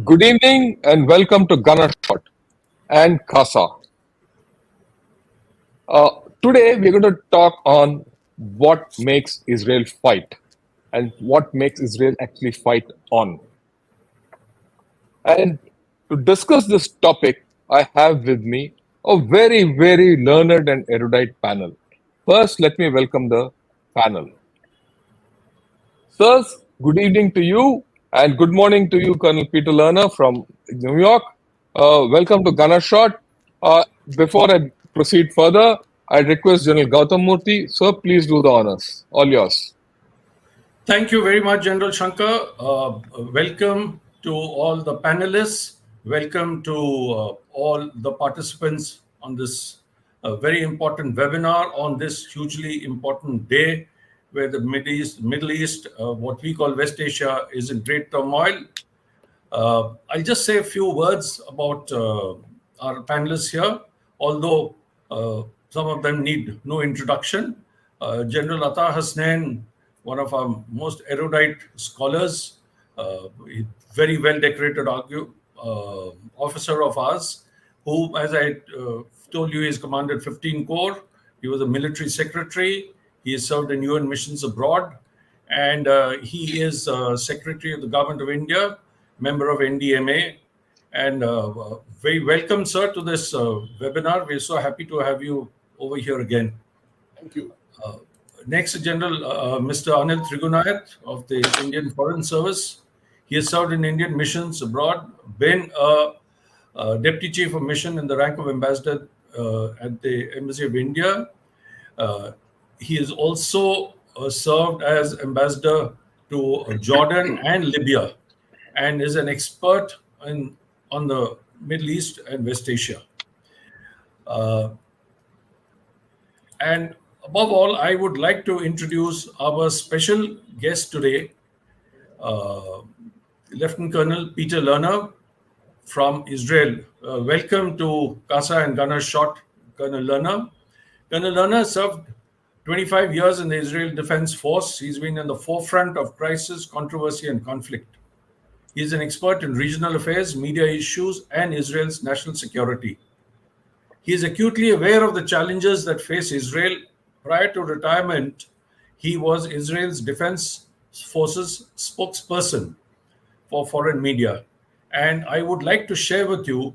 Good evening and welcome to Gunner Shot and CASA. Today we're going to talk on what makes Israel fight and what makes Israel actually fight on. And to discuss this topic, I have with me a very learned and erudite panel. First, let me welcome the panel. Sirs, good evening to you and good morning to you, Colonel Peter Lerner from New York. Welcome to Gunner Shot. Before I proceed further, I request General Gautam Murthy. Sir, please do the honors. All yours. Thank you very much, General Shankar. Welcome to all the panelists. Welcome to all the participants on this very important webinar on this hugely important day where the Middle East, what we call West Asia, is in great turmoil. I'll just say a few words about our panelists here, although some of them need no introduction. General Atta Hasnain, one of our most erudite scholars, very well decorated officer of ours, who, as I told you, he's commanded 15 Corps. He was a military secretary. He has served in UN missions abroad. And he is Secretary of the Government of India, member of NDMA. And very welcome, sir, to this webinar. We're so happy to have you over here again. Thank you. Next, General Mr. Anil Trigunayat of the Indian Foreign Service. He has served in Indian missions abroad, been a Deputy Chief of Mission in the rank of Ambassador at the Embassy of India. He has also served as Ambassador to Jordan and Libya and is an expert on the Middle East and West Asia. And above all, I would like to introduce our special guest today, Lieutenant Colonel Peter Lerner from Israel. Welcome to CASA and Gunner Shot, Colonel Lerner. Colonel Lerner served 25 years in the Israel Defense Force. He's been in the forefront of crisis, controversy, and conflict. He is an expert in regional affairs, media issues, and Israel's national security. He is acutely aware of the challenges that face Israel. Prior to retirement, he was Israel's Defense Forces spokesperson for foreign media. And I would like to share with you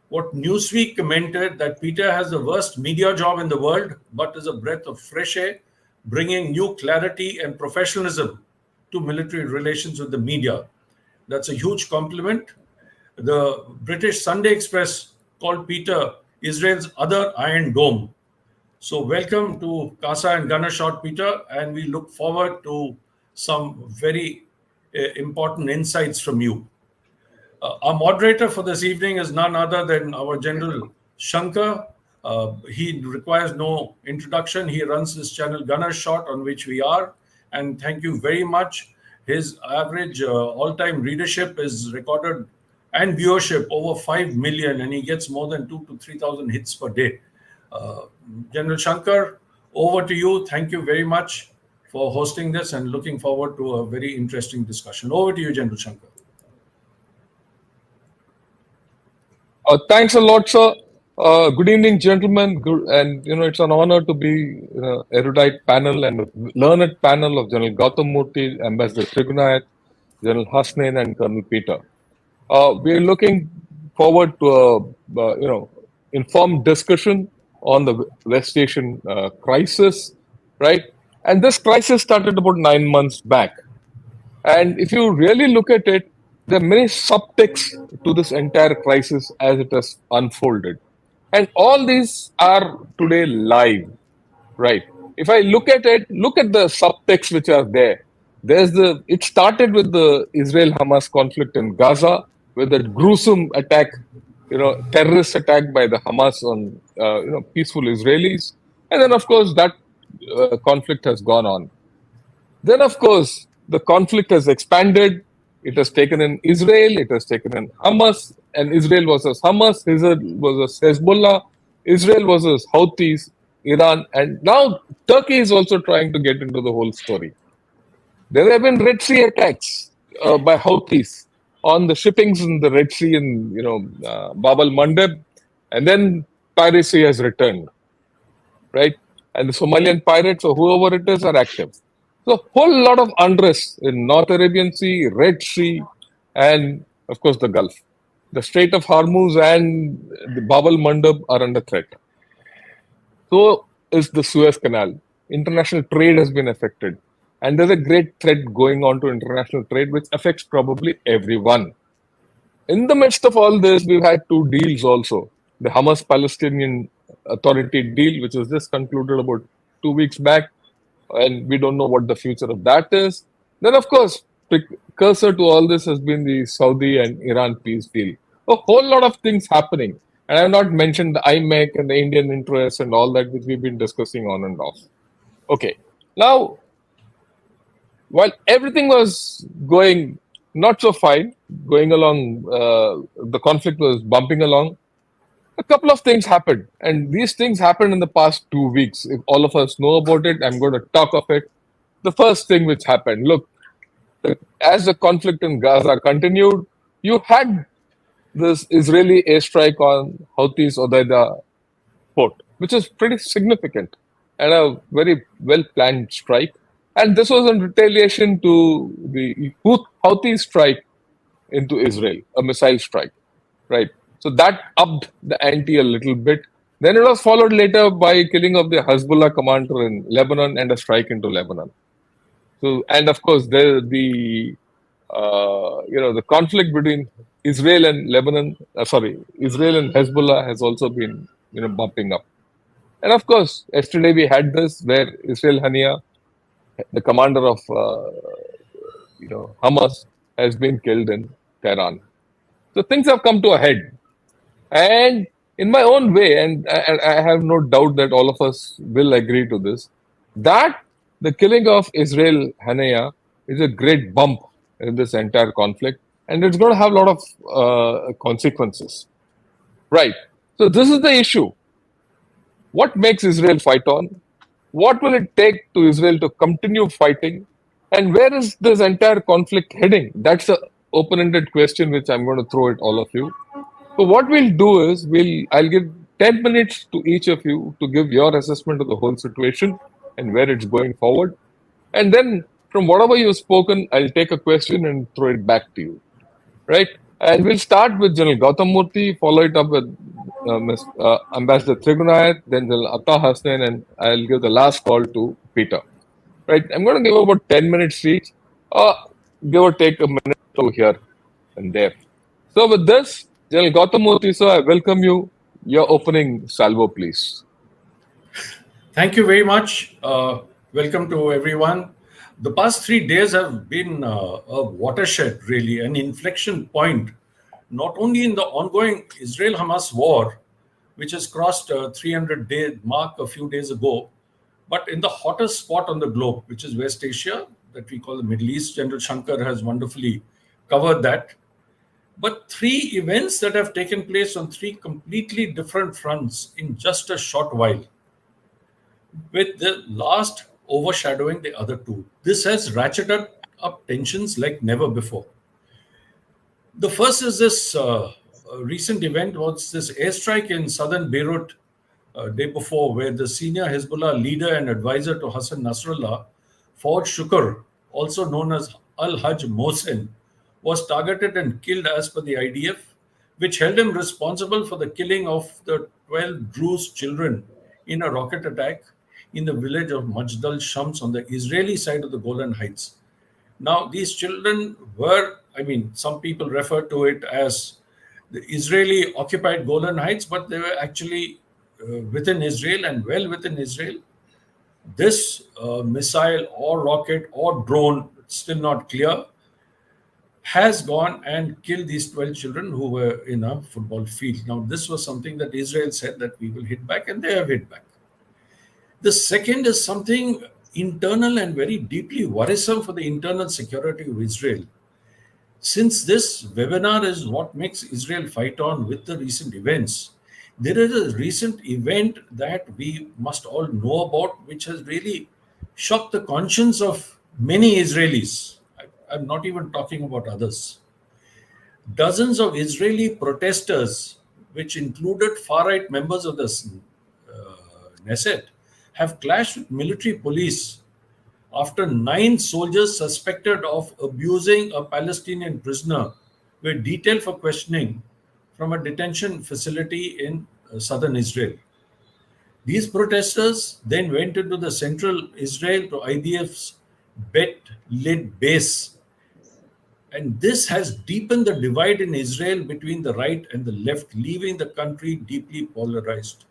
what Newsweek commented that Peter has the worst media job in the world, but is a breath of fresh air, bringing new clarity and professionalism to military relations with the media. That's a huge compliment. The British Sunday Express called Peter Israel's other Iron Dome. So welcome to CASA and Gunner Shot, Peter, and we look forward to some very important insights from you. Our moderator for this evening is none other than our General Shankar. He requires no introduction. He runs this channel Gunner Shot, on which we are. And thank you very much. His average all-time readership is recorded and viewership over 5 million, and he gets more than 2,000 to 3,000 hits per day. General Shankar, over to you. Thank you very much for hosting this and looking forward to a very interesting discussion. Over to you, General Shankar. Thanks a lot, sir. Good evening, gentlemen. And it's an honor to be erudite panel and learned panel of General Gautam Murthy, Ambassador Trigunayat, General Hasnain, and Colonel Peter. We are looking forward to a informed discussion on the West Asian crisis, right? And this crisis started about 9 months back. And if you really look at it, there are many subtexts to this entire crisis as it has unfolded. And all these are today live, right? If I look at it, look at the subtexts which are there. It started with the Israel-Hamas conflict in Gaza, with a gruesome attack, terrorist attack by the Hamas on, peaceful Israelis. And then, of course, that conflict has gone on. Then, of course, the conflict has expanded. It has taken in Israel, it has taken in Hamas, and Israel versus Hamas, Israel versus Hezbollah, Israel versus Houthis, Iran, and now Turkey is also trying to get into the whole story. There have been Red Sea attacks by Houthis on the shippings in the Red Sea and Bab al Mandeb, and then piracy has returned, right? And the Somalian pirates or whoever it is are active. So whole lot of unrest in North Arabian Sea, Red Sea, and of course the Gulf. The Strait of Hormuz and the Bab al Mandeb are under threat. So is the Suez Canal. International trade has been affected. And there's a great threat going on to international trade, which affects probably everyone. In the midst of all this, we've had two deals also. The Hamas Palestinian Authority deal, which was just concluded about 2 weeks back, and we don't know what the future of that is. Then, of course, precursor to all this has been the Saudi and Iran peace deal. A whole lot of things happening. And I've not mentioned the IMEC and the Indian interests and all that, which we've been discussing on and off. Okay. Now, while everything was going not so fine, going along, the conflict was bumping along, a couple of things happened. And these things happened in the past 2 weeks. If all of us know about it, I'm going to talk of it. The first thing which happened, look, as the conflict in Gaza continued, you had this Israeli airstrike on Houthis Odaidah port, which is pretty significant and a very well planned strike. And this was in retaliation to the Houthi strike into Israel, a missile strike, right? So that upped the ante a little bit. Then it was followed later by killing of the Hezbollah commander in Lebanon and a strike into Lebanon. So, and of course, the conflict between Israel and Israel and Hezbollah has also been bumping up. And of course, yesterday we had this where Ismail Haniyeh, the commander of Hamas, has been killed in Tehran. So things have come to a head. And in my own way, and I have no doubt that all of us will agree to this, that the killing of Ismail Haniyeh is a great bump in this entire conflict, and it's going to have a lot of consequences. Right. So this is the issue. What makes Israel fight on? What will it take to Israel to continue fighting? And where is this entire conflict heading? That's an open-ended question which I'm going to throw at all of you. So what we'll do is I'll give 10 minutes to each of you to give your assessment of the whole situation and where it's going forward. And then from whatever you've spoken, I'll take a question and throw it back to you. Right? And we'll start with General Gautam Murthy, follow it up with Ambassador Trigunayat, then General Atta Hasnain, and I'll give the last call to Peter. Right? I'm going to give about 10 minutes each, give or take a minute over here and there. So with this, General Gautam Murthy, sir, I welcome you. Your opening salvo, please. Thank you very much. Welcome to everyone. The past 3 days have been a watershed, really, an inflection point, not only in the ongoing Israel-Hamas war, which has crossed a 300-day mark a few days ago, but in the hottest spot on the globe, which is West Asia, that we call the Middle East. General Shankar has wonderfully covered that. But 3 events that have taken place on 3 completely different fronts in just a short while, with the last overshadowing the other 2. This has ratcheted up tensions like never before. The first is this recent event was this airstrike in southern Beirut day before, where the senior Hezbollah leader and advisor to Hassan Nasrallah, Fawad Shukr, also known as Al-Hajj Mohsen, was targeted and killed as per the IDF, which held him responsible for the killing of the 12 Druze children in a rocket attack in the village of Majdal Shams on the Israeli side of the Golan Heights. Now, these children were, some people refer to it as the Israeli occupied Golan Heights, but they were actually within Israel and well within Israel. This missile or rocket or drone, still not clear, has gone and killed these 12 children who were in a football field. Now, this was something that Israel said that we will hit back, and they have hit back. The second is something internal and very deeply worrisome for the internal security of Israel. Since this webinar is what makes Israel fight on with the recent events, there is a recent event that we must all know about, which has really shocked the conscience of many Israelis. I'm not even talking about others. Dozens of Israeli protesters, which included far right members of the Knesset, have clashed with military police after 9 soldiers suspected of abusing a Palestinian prisoner were detailed for questioning from a detention facility in southern Israel. These protesters then went into the central Israel to IDF's Bet Lid base, and this has deepened the divide in Israel between the right and the left, leaving the country deeply polarized.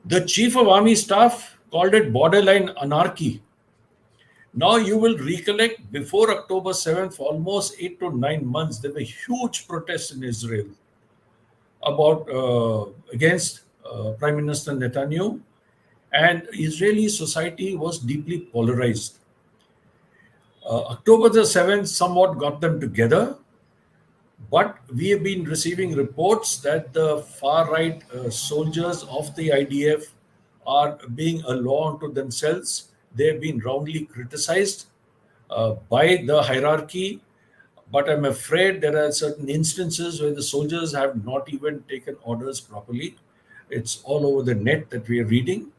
The chief of army staff called it borderline anarchy. Now, you will recollect before October 7th, for almost 8 to 9 months, there were huge protests in Israel about against Prime Minister Netanyahu, and Israeli society was deeply polarized. October the 7th somewhat got them together, but we have been receiving reports that the far right soldiers of the IDF are being a law unto themselves. They have been roundly criticized by the hierarchy, but I'm afraid there are certain instances where the soldiers have not even taken orders properly. It's all over the net that we are reading.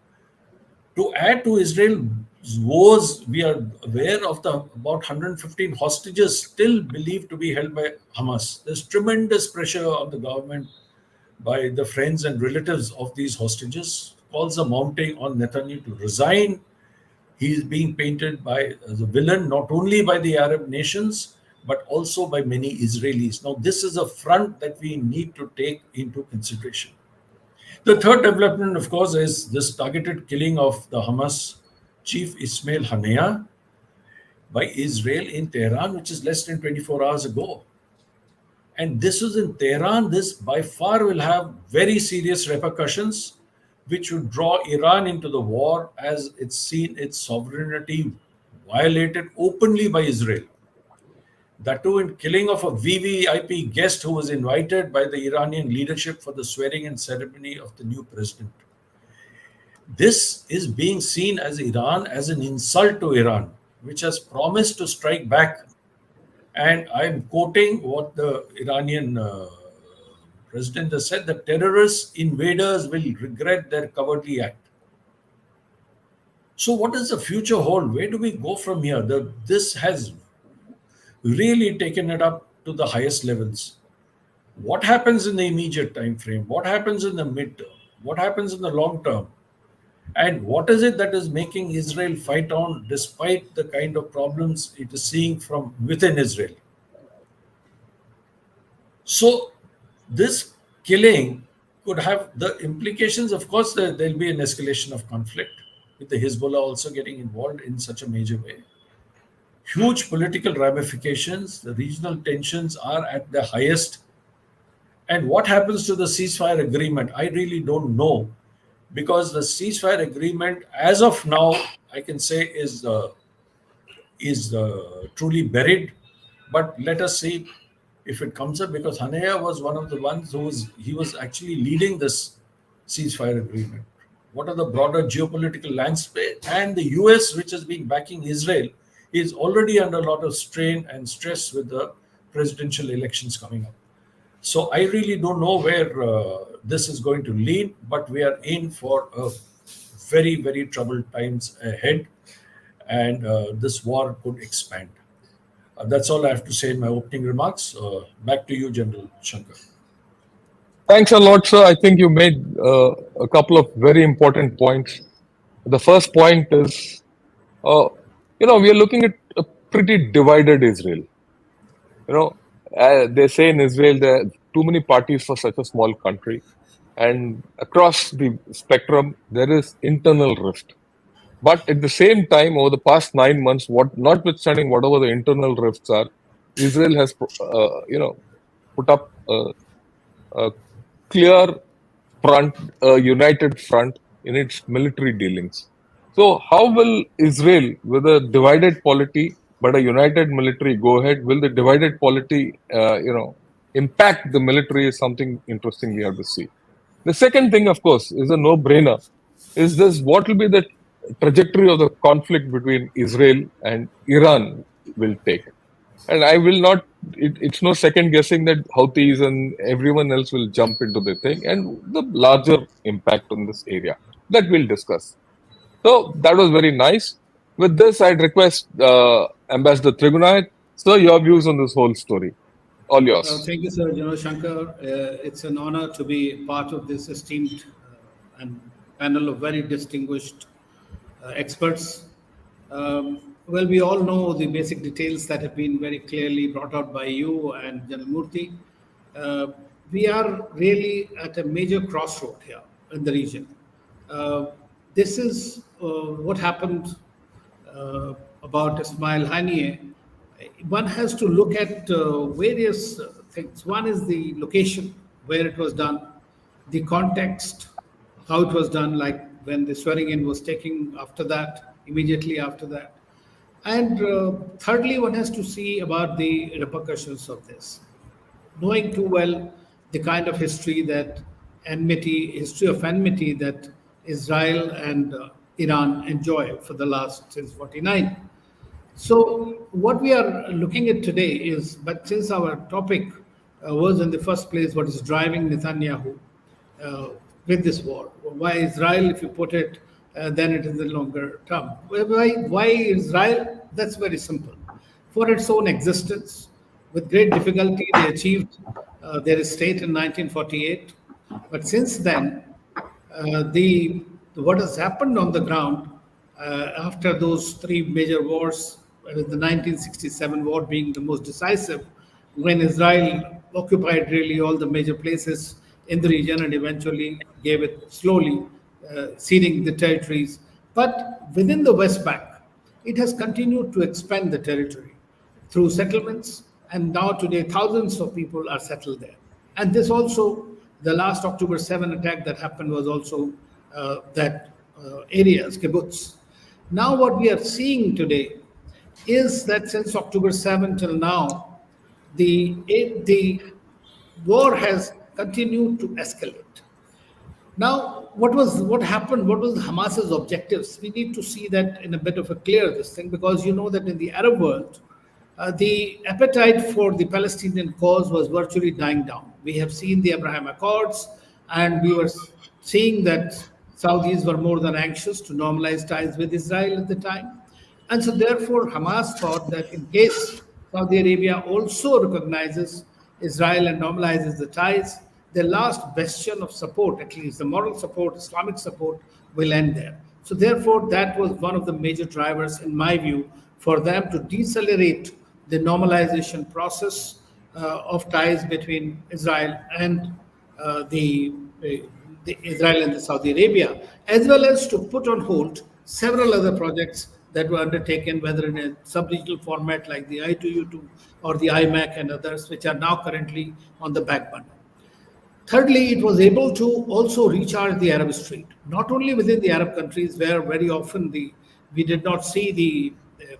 To add to Israel's woes, we are aware of the about 115 hostages still believed to be held by Hamas. There's tremendous pressure on the government by the friends and relatives of these hostages. Calls are mounting on Netanyahu to resign. He is being painted as a villain, not only by the Arab nations, but also by many Israelis. Now, this is a front that we need to take into consideration. The third development, of course, is this targeted killing of the Hamas chief Ismail Haniyeh by Israel in Tehran, which is less than 24 hours ago. And this is in Tehran. This by far will have very serious repercussions, which would draw Iran into the war as it's seen its sovereignty violated openly by Israel. That too in killing of a VVIP guest who was invited by the Iranian leadership for the swearing-in ceremony of the new president. This is being seen as Iran as an insult to Iran, which has promised to strike back. And I'm quoting what the Iranian president has said: the terrorist invaders will regret their cowardly act. So, what does the future hold? Where do we go from here? This has really taken it up to the highest levels. What happens in the immediate time frame? What happens in the midterm? What happens in the long term? And what is it that is making Israel fight on despite the kind of problems it is seeing from within Israel? So, this killing could have the implications. Of course, there'll be an escalation of conflict, with the Hezbollah also getting involved in such a major way. Huge political ramifications. The regional tensions are at the highest. And what happens to the ceasefire agreement? I really don't know, because the ceasefire agreement, as of now, I can say is truly buried. But let us see if it comes up, because Haniyeh was one of the ones he was actually leading this ceasefire agreement. What are the broader geopolitical landscape? And the US, which has been backing Israel, is already under a lot of strain and stress with the presidential elections coming up. So I really don't know where this is going to lead, but we are in for a very, very troubled times ahead, and this war could expand. That's all I have to say in my opening remarks. Back to you, General Shankar. Thanks a lot, sir. I think you made a couple of very important points. The first point is, we are looking at a pretty divided Israel. They say in Israel there are too many parties for such a small country, and across the spectrum there is internal rift. But at the same time, over the past 9 months, notwithstanding whatever the internal rifts are, Israel has, put up a clear front, a united front in its military dealings. So, how will Israel, with a divided polity but a united military, go ahead? Will the divided polity, impact the military? Is something interesting we have to see. The second thing, of course, is a no-brainer. Is this what will be the trajectory of the conflict between Israel and Iran will take? And I will not it's no second guessing that Houthis and everyone else will jump into the thing, and the larger impact on this area that we'll discuss. So that was very nice. With this, I'd request Ambassador Trigunayat, sir, your views on this whole story. All yours. Thank you, sir. Shankar, it's an honor to be part of this esteemed and panel of very distinguished experts. Well, we all know the basic details that have been very clearly brought out by you and General Murthy. We are really at a major crossroad here in the region. This is what happened about Ismail Haniyeh. One has to look at various things. One is the location where it was done, the context, how it was done, like when the swearing in was taking after that, immediately after that. And thirdly, one has to see about the repercussions of this. Knowing too well the kind of history that history of enmity that Israel and Iran enjoy for the last since 49. So what we are looking at today is, but since our topic was in the first place, what is driving Netanyahu with this war? Why Israel, if you put it, then it is the longer term. Why Israel? That's very simple. For its own existence, with great difficulty, they achieved their state in 1948. But since then, what has happened on the ground after those three major wars, the 1967 war being the most decisive, when Israel occupied really all the major places in the region and eventually gave it slowly, ceding the territories. But within the West Bank, it has continued to expand the territory through settlements, and now today thousands of people are settled there. And this also, the last October 7 attack that happened was also that areas, kibbutz. Now what we are seeing today is that since October 7 till now, the war has continued to escalate. Now, what happened? What was Hamas's objectives? We need to see that in a bit of a clear this thing, because you know that in the Arab world, the appetite for the Palestinian cause was virtually dying down. We have seen the Abraham Accords, and we were seeing that Saudis were more than anxious to normalize ties with Israel at the time. And so therefore, Hamas thought that in case Saudi Arabia also recognizes Israel and normalizes the ties, the last bastion of support, at least the moral support, Islamic support, will end there. So therefore, that was one of the major drivers, in my view, for them to decelerate the normalization process of ties between Israel and the Israel and the Saudi Arabia, as well as to put on hold several other projects that were undertaken, whether in a sub-regional format like the I2U2 or the IMAC and others, which are now currently on the back burner. Thirdly, it was able to also recharge the Arab street, not only within the Arab countries where very often we did not see the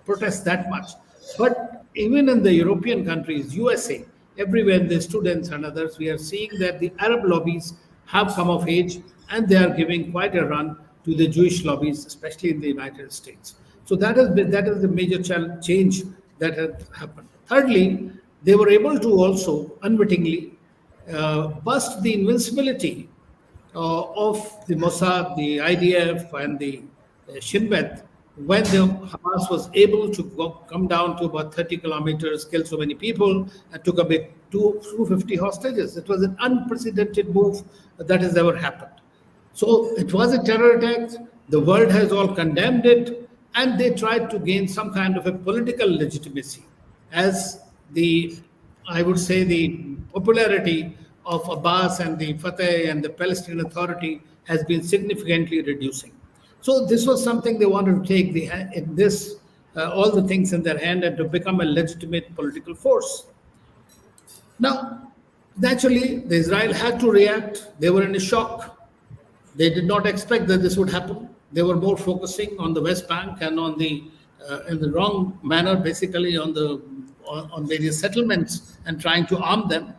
protests that much, but even in the European countries, USA, everywhere, the students and others, we are seeing that the Arab lobbies have come of age, and they are giving quite a run to the Jewish lobbies, especially in the United States. So that is the major change that has happened. Thirdly, they were able to also unwittingly bust the invincibility of the Mossad, the IDF, and the Shin Bet, when the Hamas was able to come down to about 30 kilometers, kill so many people, and took about 250 hostages. It was an unprecedented move that has ever happened. So it was a terror attack. The world has all condemned it, and they tried to gain some kind of a political legitimacy, as I would say, the popularity of Abbas and the Fatah and the Palestinian Authority has been significantly reducing. So this was something they wanted to take all the things in their hand and to become a legitimate political force. Now, naturally, the Israel had to react. They were in a shock. They did not expect that this would happen. They were more focusing on the West Bank and on in the wrong manner, basically on various settlements and trying to arm them.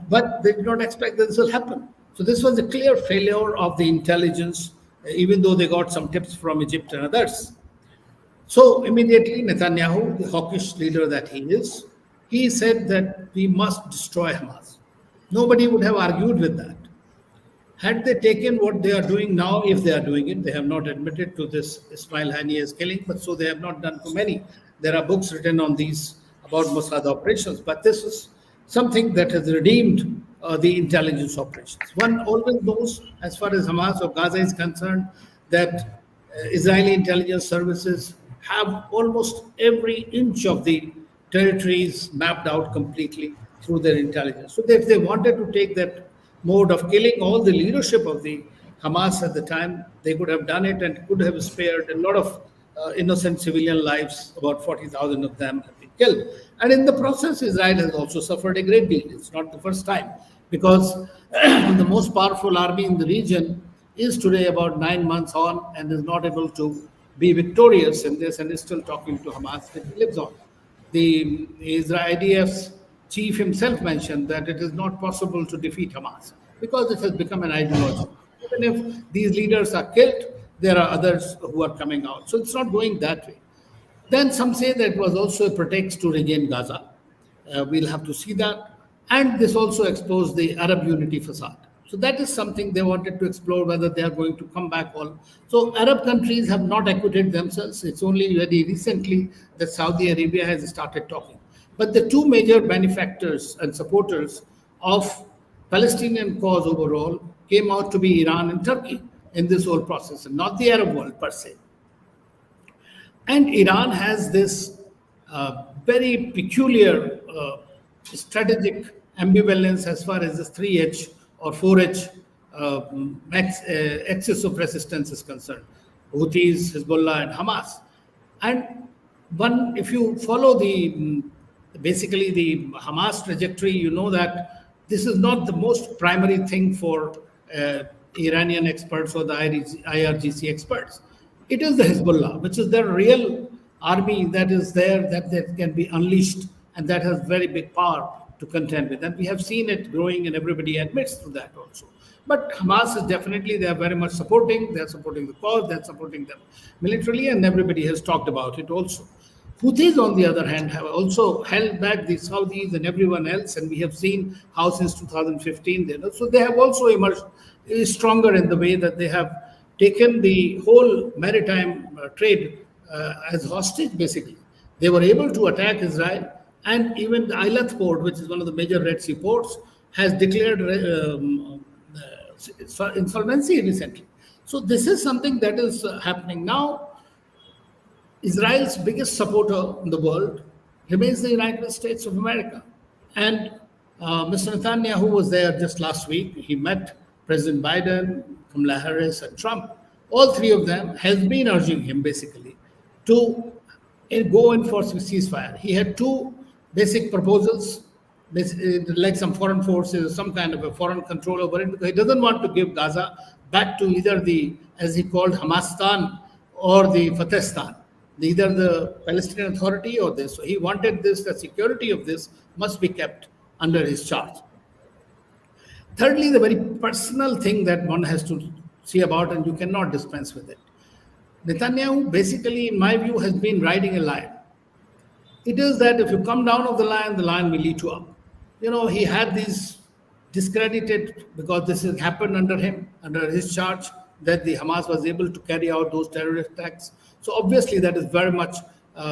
But they did not expect that this will happen. So this was a clear failure of the intelligence, even though they got some tips from Egypt and others. So immediately Netanyahu, the hawkish leader that he is, he said that we must destroy Hamas. Nobody would have argued with that. Had they taken what they are doing now, if they are doing it, they have not admitted to this Ismail Haniyeh's killing, but so they have not done to many. There are books written on these about Mossad operations, but this is something that has redeemed the intelligence operations. One always knows, as far as Hamas or Gaza is concerned, that Israeli intelligence services have almost every inch of the territories mapped out completely through their intelligence. So if they wanted to take that mode of killing all the leadership of the Hamas at the time, they could have done it and could have spared a lot of innocent civilian lives. About 40,000 of them have been killed. And in the process, Israel has also suffered a great deal. It's not the first time, because the most powerful army in the region is today about 9 months on and is not able to be victorious in this and is still talking to Hamas that he lives on. The Israel IDF's chief himself mentioned that it is not possible to defeat Hamas because it has become an ideology. Even if these leaders are killed, there are others who are coming out. So it's not going that way. Then some say that it was also a pretext to regain Gaza. We'll have to see that. And this also exposed the Arab unity facade. So that is something they wanted to explore, whether they are going to come back all. So Arab countries have not acquitted themselves. It's only very recently that Saudi Arabia has started talking. But the two major benefactors and supporters of Palestinian cause overall came out to be Iran and Turkey in this whole process, and not the Arab world per se. And Iran has this very peculiar strategic ambivalence as far as the 3H or 4H axis of resistance is concerned. Houthis, Hezbollah, and Hamas. And one, if you follow basically the Hamas trajectory, you know that this is not the most primary thing for Iranian experts or the IRGC experts. It is the Hezbollah, which is their real army that is there, that can be unleashed, and that has very big power to contend with. And we have seen it growing, and everybody admits to that also. But Hamas is definitely, they are very much supporting. They are supporting the cause, they are supporting them militarily, and everybody has talked about it also. Houthis, on the other hand, have also held back the Saudis and everyone else, and we have seen how since 2015, so they have also emerged stronger in the way that they have taken the whole maritime trade as hostage, basically. They were able to attack Israel, and even the Eilat port, which is one of the major Red Sea ports, has declared insolvency recently. So this is something that is happening now. Israel's biggest supporter in the world remains the United States of America. And Mr. Netanyahu was there just last week. He met President Biden, Kamala Harris, and Trump. All three of them has been urging him basically to go in for ceasefire. He had two basic proposals, like some foreign forces, some kind of a foreign control over it, because he doesn't want to give Gaza back to either the, as he called, Hamastan or the Fatistan, either the Palestinian Authority or this. So he wanted this, the security of this must be kept under his charge. Thirdly, the very personal thing that one has to see about, and you cannot dispense with it. Netanyahu, basically, in my view, has been riding a line. It is that if you come down off the line will eat you up. You know, he had these discredited, because this has happened under him, under his charge, that the Hamas was able to carry out those terrorist attacks. So obviously that is very much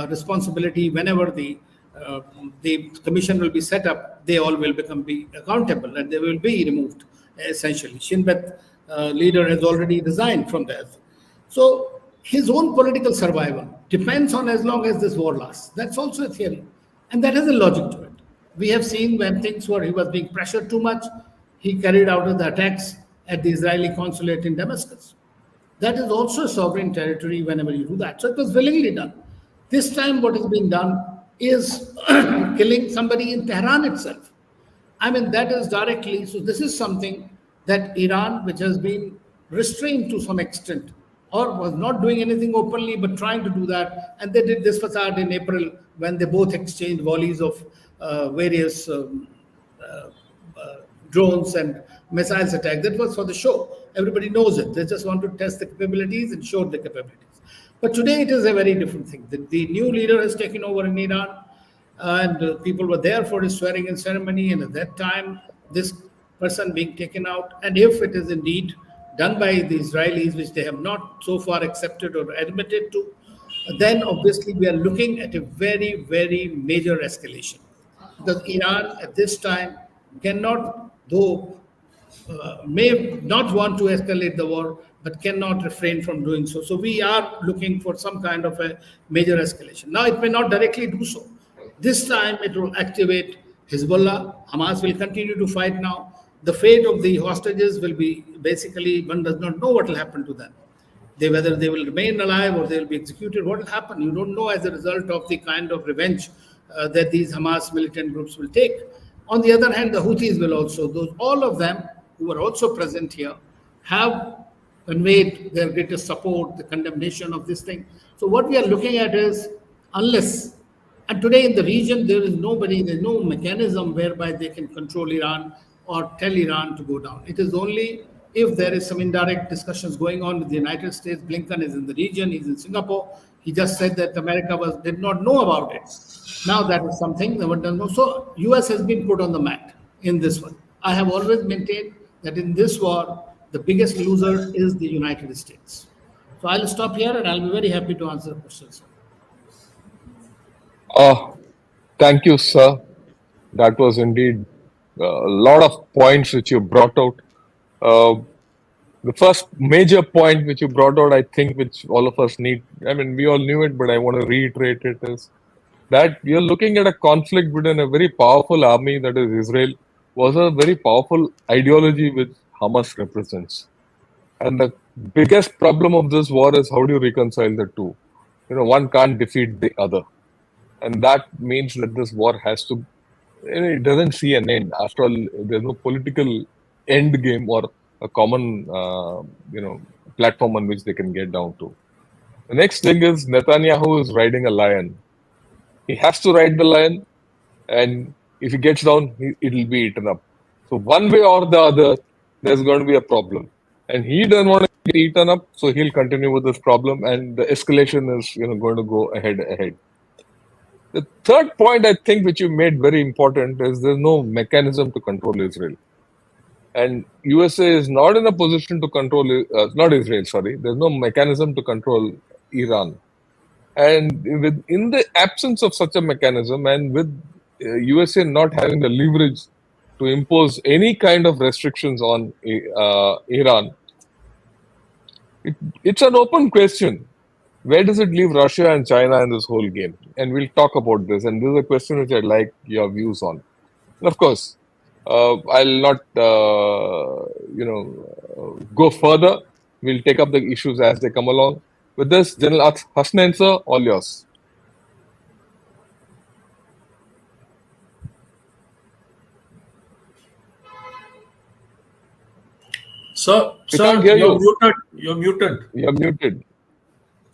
responsibility. Whenever the commission will be set up, they all will be accountable and they will be removed, essentially. Shin Bet leader has already resigned from that. So his own political survival depends on as long as this war lasts. That's also a theory. And that has a logic to it. We have seen when things were, he was being pressured too much, he carried out the attacks at the Israeli consulate in Damascus. That is also a sovereign territory whenever you do that. So it was willingly done. This time what is being done is killing somebody in Tehran itself. I mean, that is directly, so this is something that Iran, which has been restrained to some extent, or was not doing anything openly, but trying to do that. And they did this facade in April when they both exchanged volleys of various drones and missiles attack. That was for the show. Everybody knows it. They just want to test the capabilities and show the capabilities. But today it is a very different thing. The new leader has taken over in Iran. and people were there for his swearing in ceremony. And at that time, this person being taken out, and if it is indeed done by the Israelis, which they have not so far accepted or admitted to, then obviously we are looking at a very, very major escalation. Because Iran at this time cannot, though may not want to escalate the war, but cannot refrain from doing so. So we are looking for some kind of a major escalation. Now, it may not directly do so. This time, it will activate Hezbollah. Hamas will continue to fight now. The fate of the hostages will be basically, one does not know what will happen to them. Whether they will remain alive or they will be executed, what will happen? You don't know as a result of the kind of revenge that these Hamas militant groups will take. On the other hand, the Houthis will also, all of them who are also present here, have conveyed their greatest support, the condemnation of this thing. So what we are looking at is, unless, and today in the region, there is there's no mechanism whereby they can control Iran or tell Iran to go down. It is only if there is some indirect discussions going on with the United States. Blinken is in the region, he's in Singapore. He just said that America did not know about it. Now that is something that one doesn't know. So US has been put on the mat in this one. I have always maintained that in this war, the biggest loser is the United States. So I'll stop here and I'll be very happy to answer questions. Thank you, sir. That was indeed a lot of points which you brought out. The first major point which you brought out, I think, which all of us need, I mean, we all knew it, but I want to reiterate it, is that you're looking at a conflict between a very powerful army, that is Israel, was a very powerful ideology which Hamas represents. And the biggest problem of this war is how do you reconcile the two? One can't defeat the other. And that means that this war has to, it doesn't see an end. After all, there's no political end game or a common, platform on which they can get down to. The next thing is Netanyahu is riding a lion. He has to ride the lion, and if he gets down, it'll be eaten up. So one way or the other, there's going to be a problem. And he doesn't want to get eaten up, so he'll continue with this problem, and the escalation is going to go ahead. The third point, I think, which you made very important, is there's no mechanism to control Israel. And USA is not in a position to control, not Israel, sorry. There's no mechanism to control Iran. And in the absence of such a mechanism, and with USA not having the leverage to impose any kind of restrictions on Iran, it's an open question. Where does it leave Russia and China in this whole game? And we'll talk about this. And this is a question which I'd like your views on. And of course, I'll not, go further. We'll take up the issues as they come along. With this, General Hasnain, sir, all yours. Sir, you're muted. You're muted.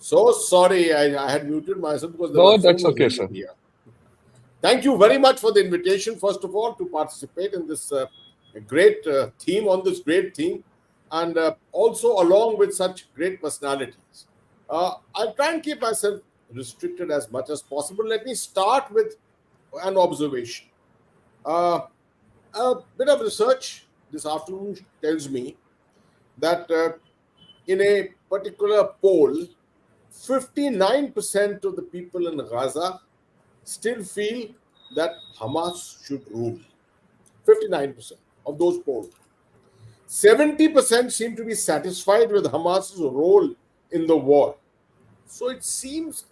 So sorry, I had muted myself because no, that's okay, sir. Here. Thank you very much for the invitation, first of all, to participate in this great theme, on this great theme, and also along with such great personalities. I'll try and keep myself restricted as much as possible. Let me start with an observation. A bit of research this afternoon tells me that in a particular poll, 59% of the people in Gaza still feel that Hamas should rule. 59% of those polled. 70% seem to be satisfied with Hamas's role in the war. So it seems,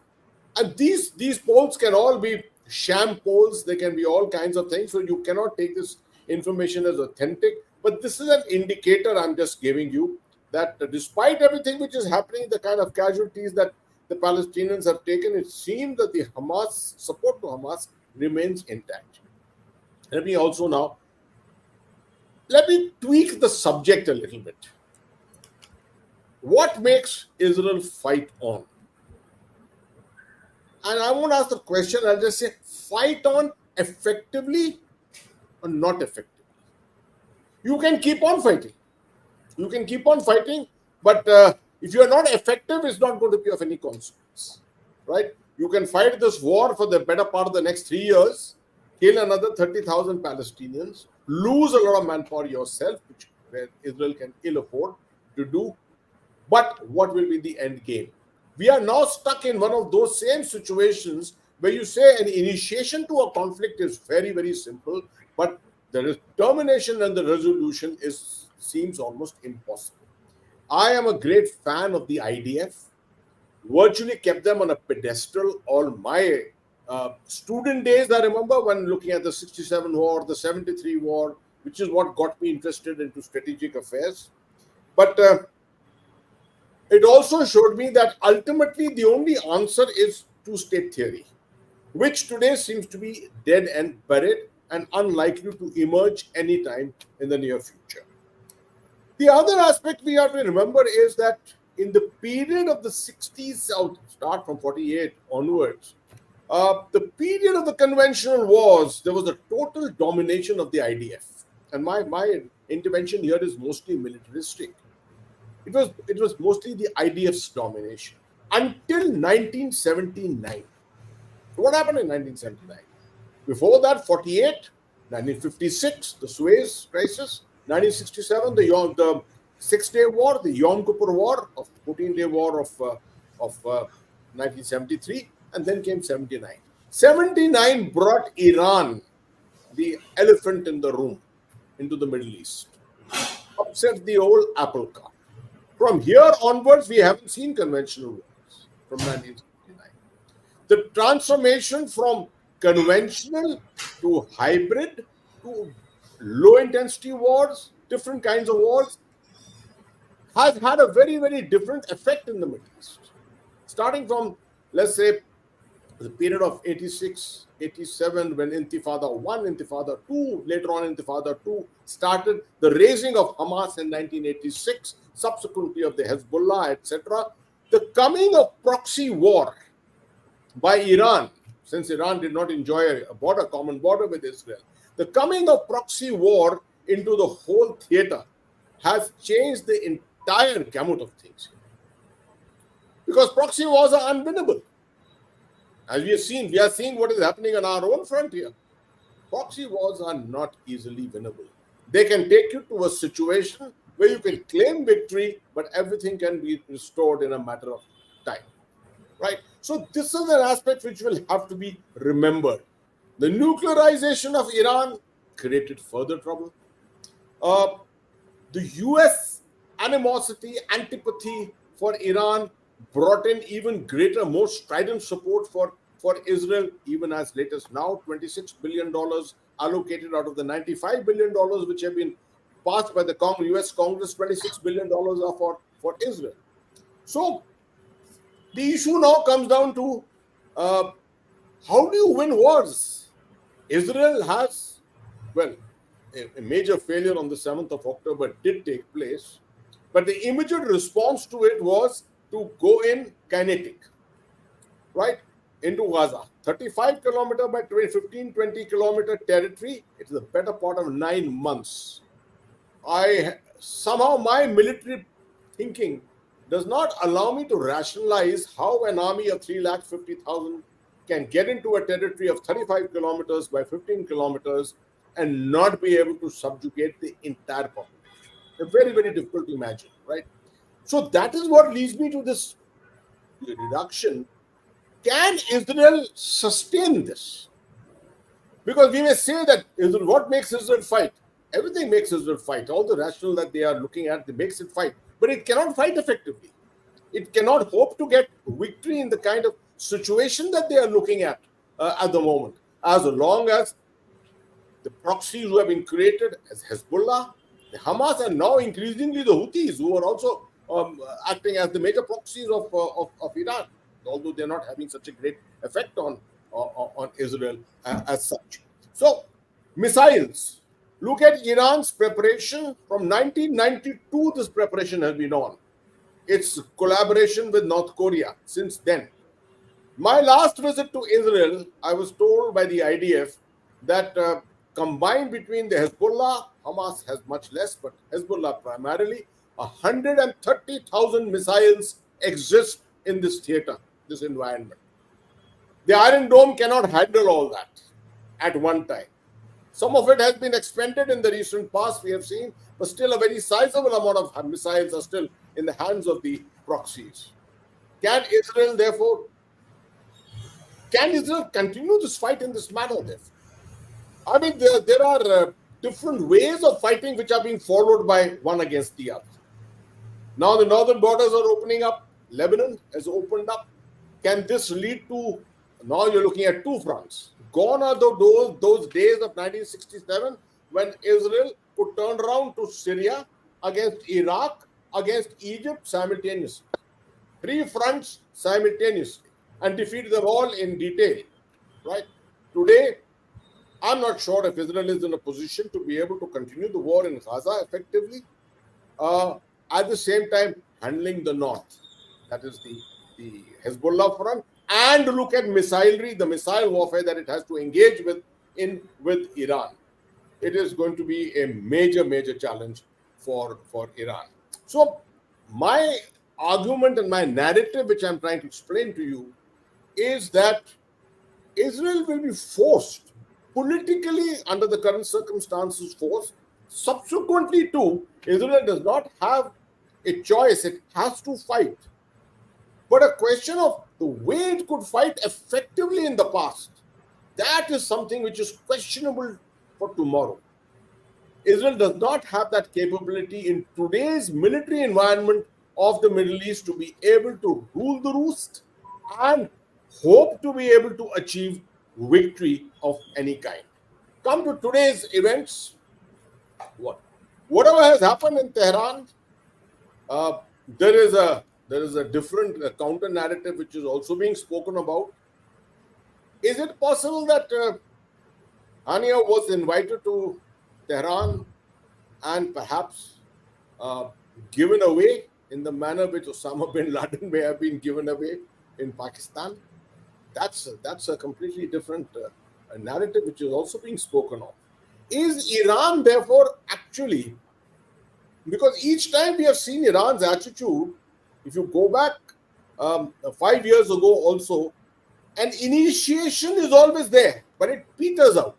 and these polls can all be sham polls, they can be all kinds of things, so you cannot take this information as authentic. But this is an indicator I'm just giving you that despite everything which is happening, the kind of casualties that the Palestinians have taken, it seems that the Hamas support to Hamas remains intact. Let me tweak the subject a little bit. What makes Israel fight on? And I won't ask the question, I'll just say fight on effectively or not effectively. You can keep on fighting. You can keep on fighting, but if you are not effective, it's not going to be of any consequence, right? You can fight this war for the better part of the next 3 years, kill another 30,000 Palestinians, lose a lot of manpower yourself, which where Israel can ill afford to do. But what will be the end game? We are now stuck in one of those same situations where you say an initiation to a conflict is very, very simple, but the termination and the resolution seems almost impossible. I am a great fan of the IDF, virtually kept them on a pedestal all my student days. I remember when looking at the 67 war, the 73 war, which is what got me interested into strategic affairs. But it also showed me that ultimately the only answer is two-state theory, which today seems to be dead and buried and unlikely to emerge anytime in the near future. The other aspect we have to remember is that in the period of the 60s, start from 48 onwards, the period of the conventional wars, there was a total domination of the IDF. And my intervention here is mostly militaristic. It was mostly the IDF's domination until 1979. What happened in 1979? Before that, 48, 1956, the Suez Crisis, 1967, the Six-Day War, the Yom Kippur War, of 14-day war of 1973, and then came 79. 79 brought Iran, the elephant in the room, into the Middle East. Upset the old apple cart. From here onwards, we haven't seen conventional wars from 1979. The transformation from conventional to hybrid to low-intensity wars, different kinds of wars, has had a very, very different effect in the Middle East. Starting from, let's say, the period of 86, 87, when Intifada 1, Intifada 2, later on Intifada 2 started, the raising of Hamas in 1986, subsequently of the Hezbollah, etc. The coming of proxy war by Iran, since Iran did not enjoy a common border with Israel, the coming of proxy war into the whole theater has changed the entire gamut of things. Because proxy wars are unwinnable. As we are seeing what is happening on our own frontier. Proxy wars are not easily winnable. They can take you to a situation where you can claim victory, but everything can be restored in a matter of time. Right? So this is an aspect which will have to be remembered. The nuclearization of Iran created further trouble. The US animosity, antipathy for Iran brought in even greater, more strident support for Israel, even as late as now, $26 billion allocated out of the $95 billion which have been passed by the US Congress. $26 billion are for Israel. So the issue now comes down to how do you win wars? Israel has, well, a major failure on the 7th of October did take place, but the immediate response to it was to go in kinetic, right, into Gaza. 35 kilometer by 15-20 kilometer territory. It's the better part of 9 months. Somehow my military thinking does not allow me to rationalize how an army of 350,000 can get into a territory of 35 kilometers by 15 kilometers and not be able to subjugate the entire population. It's very, very difficult to imagine, right? So that is what leads me to this reduction. Can Israel sustain this? Because we may say that what makes Israel fight? Everything makes Israel fight. All the rationale that they are looking at, it makes it fight. But it cannot fight effectively. It cannot hope to get victory in the kind of situation that they are looking at the moment, as long as the proxies who have been created as Hezbollah, the Hamas, and now increasingly the Houthis, who are also acting as the major proxies of Iran, although they're not having such a great effect on Israel as such. So, missiles. Look at Iran's preparation. From 1992, this preparation has been on. Its collaboration with North Korea since then. My last visit to Israel, I was told by the IDF that combined between the Hezbollah, Hamas has much less, but Hezbollah primarily, 130,000 missiles exist in this theater, this environment. The Iron Dome cannot handle all that at one time. Some of it has been expended in the recent past, we have seen, but still a very sizable amount of missiles are still in the hands of the proxies. Can Israel continue this fight in this manner, therefore? I mean, there are different ways of fighting which are being followed by one against the other. Now the northern borders are opening up. Lebanon has opened up. Can this lead to, now you're looking at two fronts. Gone are those days of 1967 when Israel could turn around to Syria, against Iraq, against Egypt simultaneously. Three fronts simultaneously, and defeat them all in detail. Right? Today, I'm not sure if Israel is in a position to be able to continue the war in Gaza effectively, at the same time handling the north, that is the Hezbollah front, and look at the missile warfare that it has to engage with Iran. It is going to be a major challenge for Iran. So my argument and my narrative, which I'm trying to explain to you, is that Israel will be forced, politically under the current circumstances, forced. Subsequently too, Israel does not have a choice. It has to fight. But a question of the way it could fight effectively in the past, that is something which is questionable for tomorrow. Israel does not have that capability in today's military environment of the Middle East to be able to rule the roost and hope to be able to achieve victory of any kind. Come to today's events. Whatever has happened in Tehran, there is a different counter narrative which is also being spoken about. Is it possible that Hania was invited to Tehran and perhaps given away in the manner which Osama bin Laden may have been given away in Pakistan? That's a completely different narrative which is also being spoken of. Is Iran therefore actually, because each time we have seen Iran's attitude, if you go back 5 years ago also, an initiation is always there, but it peters out.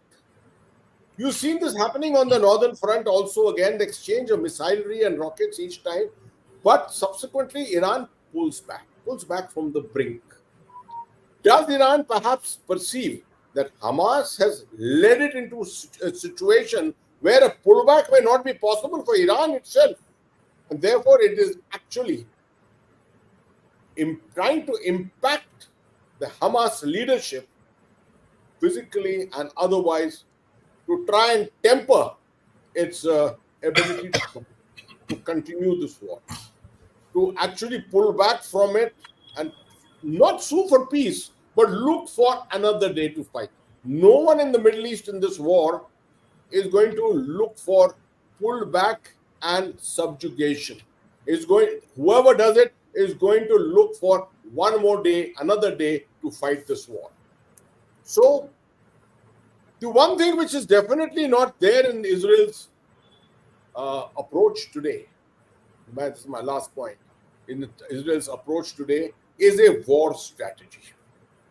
You've seen this happening on the northern front also, again, the exchange of missilery and rockets each time, but subsequently Iran pulls back from the brink. Does Iran perhaps perceive that Hamas has led it into a situation where a pullback may not be possible for Iran itself, and therefore it is actually trying to impact the Hamas leadership physically and otherwise to try and temper its ability to continue this war, to actually pull back from it and not sue for peace, but look for another day to fight. No one in the Middle East in this war is going to look for pullback and subjugation. Whoever does it is going to look for one more day, another day to fight this war. So, the one thing which is definitely not there in Israel's approach today, this is my last point, in Israel's approach today is a war strategy.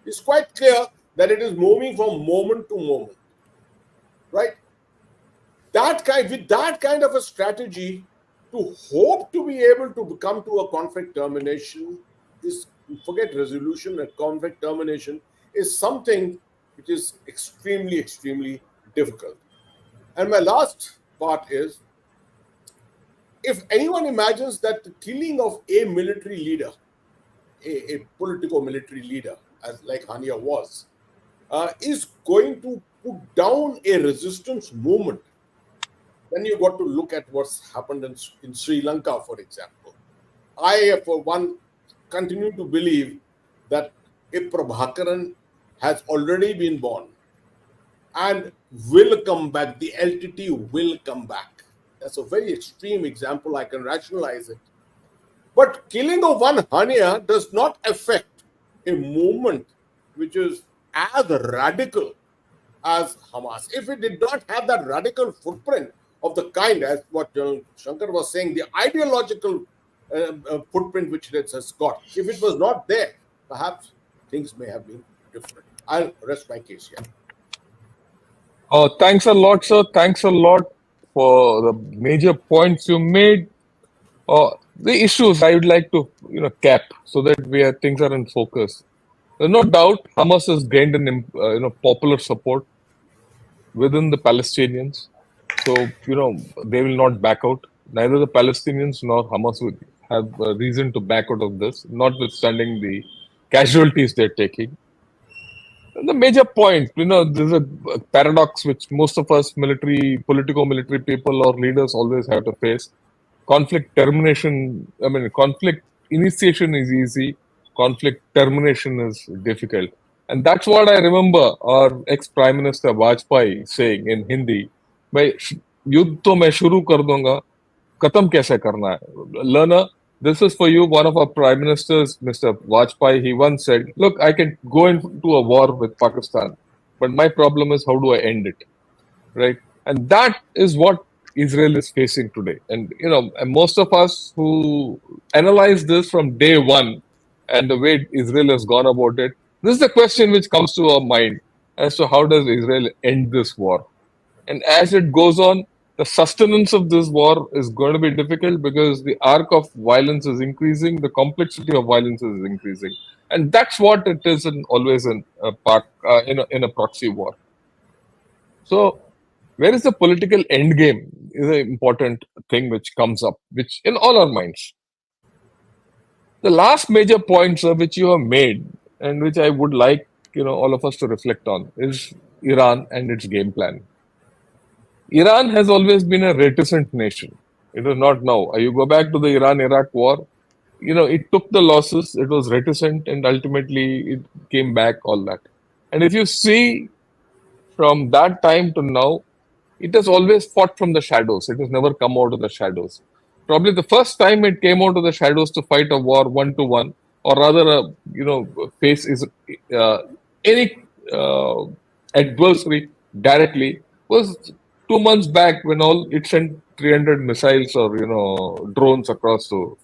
It's quite clear that it is moving from moment to moment, right? With that kind of a strategy, to hope to be able to come to a conflict termination, forget resolution and conflict termination, is something which is extremely difficult. And my last part is, if anyone imagines that the killing of a military leader, a politico-military leader, as like Hania was, is going to put down a resistance movement, then you got to look at what's happened in Sri Lanka, for example. I, for one, continue to believe that a Prabhakaran has already been born and will come back. The LTT will come back. That's a very extreme example. I can rationalize it. But killing of one Hania does not affect a movement which is as radical as Hamas. If it did not have that radical footprint of the kind, as what Shankar was saying, the ideological footprint which it has got, if it was not there, perhaps things may have been different. I'll rest my case here. Thanks a lot, sir. Thanks a lot for the major points you made. The issues I would like to cap so that things are in focus. There's no doubt Hamas has gained an popular support within the Palestinians. So they will not back out. Neither the Palestinians nor Hamas would have a reason to back out of this, notwithstanding the casualties they're taking. The major point, there's a paradox which most of us political-military people or leaders always have to face. Conflict termination, conflict initiation is easy, conflict termination is difficult. And that's what I remember our ex-Prime Minister Vajpayee saying in Hindi, "Bhai, युद्ध तो मैं शुरू कर दूंगा, खत्म कैसे करना है?" Learner, this is for you. One of our prime ministers, Mr. Vajpayee, he once said, "Look, I can go into a war with Pakistan, but my problem is how do I end it?" Right? And that is what Israel is facing today. And and most of us who analyze this from day one and the way Israel has gone about it, this is the question which comes to our mind as to how does Israel end this war? And as it goes on, the sustenance of this war is going to be difficult because the arc of violence is increasing, the complexity of violence is increasing, and that's what it is always in a in a proxy war. So, where is the political end game? Is an important thing which comes up, which in all our minds. The last major point, sir, which you have made, and which I would like all of us to reflect on, is Iran and its game plan. Iran has always been a reticent nation. It is not now. You go back to the Iran-Iraq war, it took the losses, it was reticent, and ultimately it came back, all that. And if you see from that time to now, it has always fought from the shadows. It has never come out of the shadows. Probably the first time it came out of the shadows to fight a war 1-to-1, or rather, face any adversary directly, was 2 months back when it sent 300 missiles or drones across to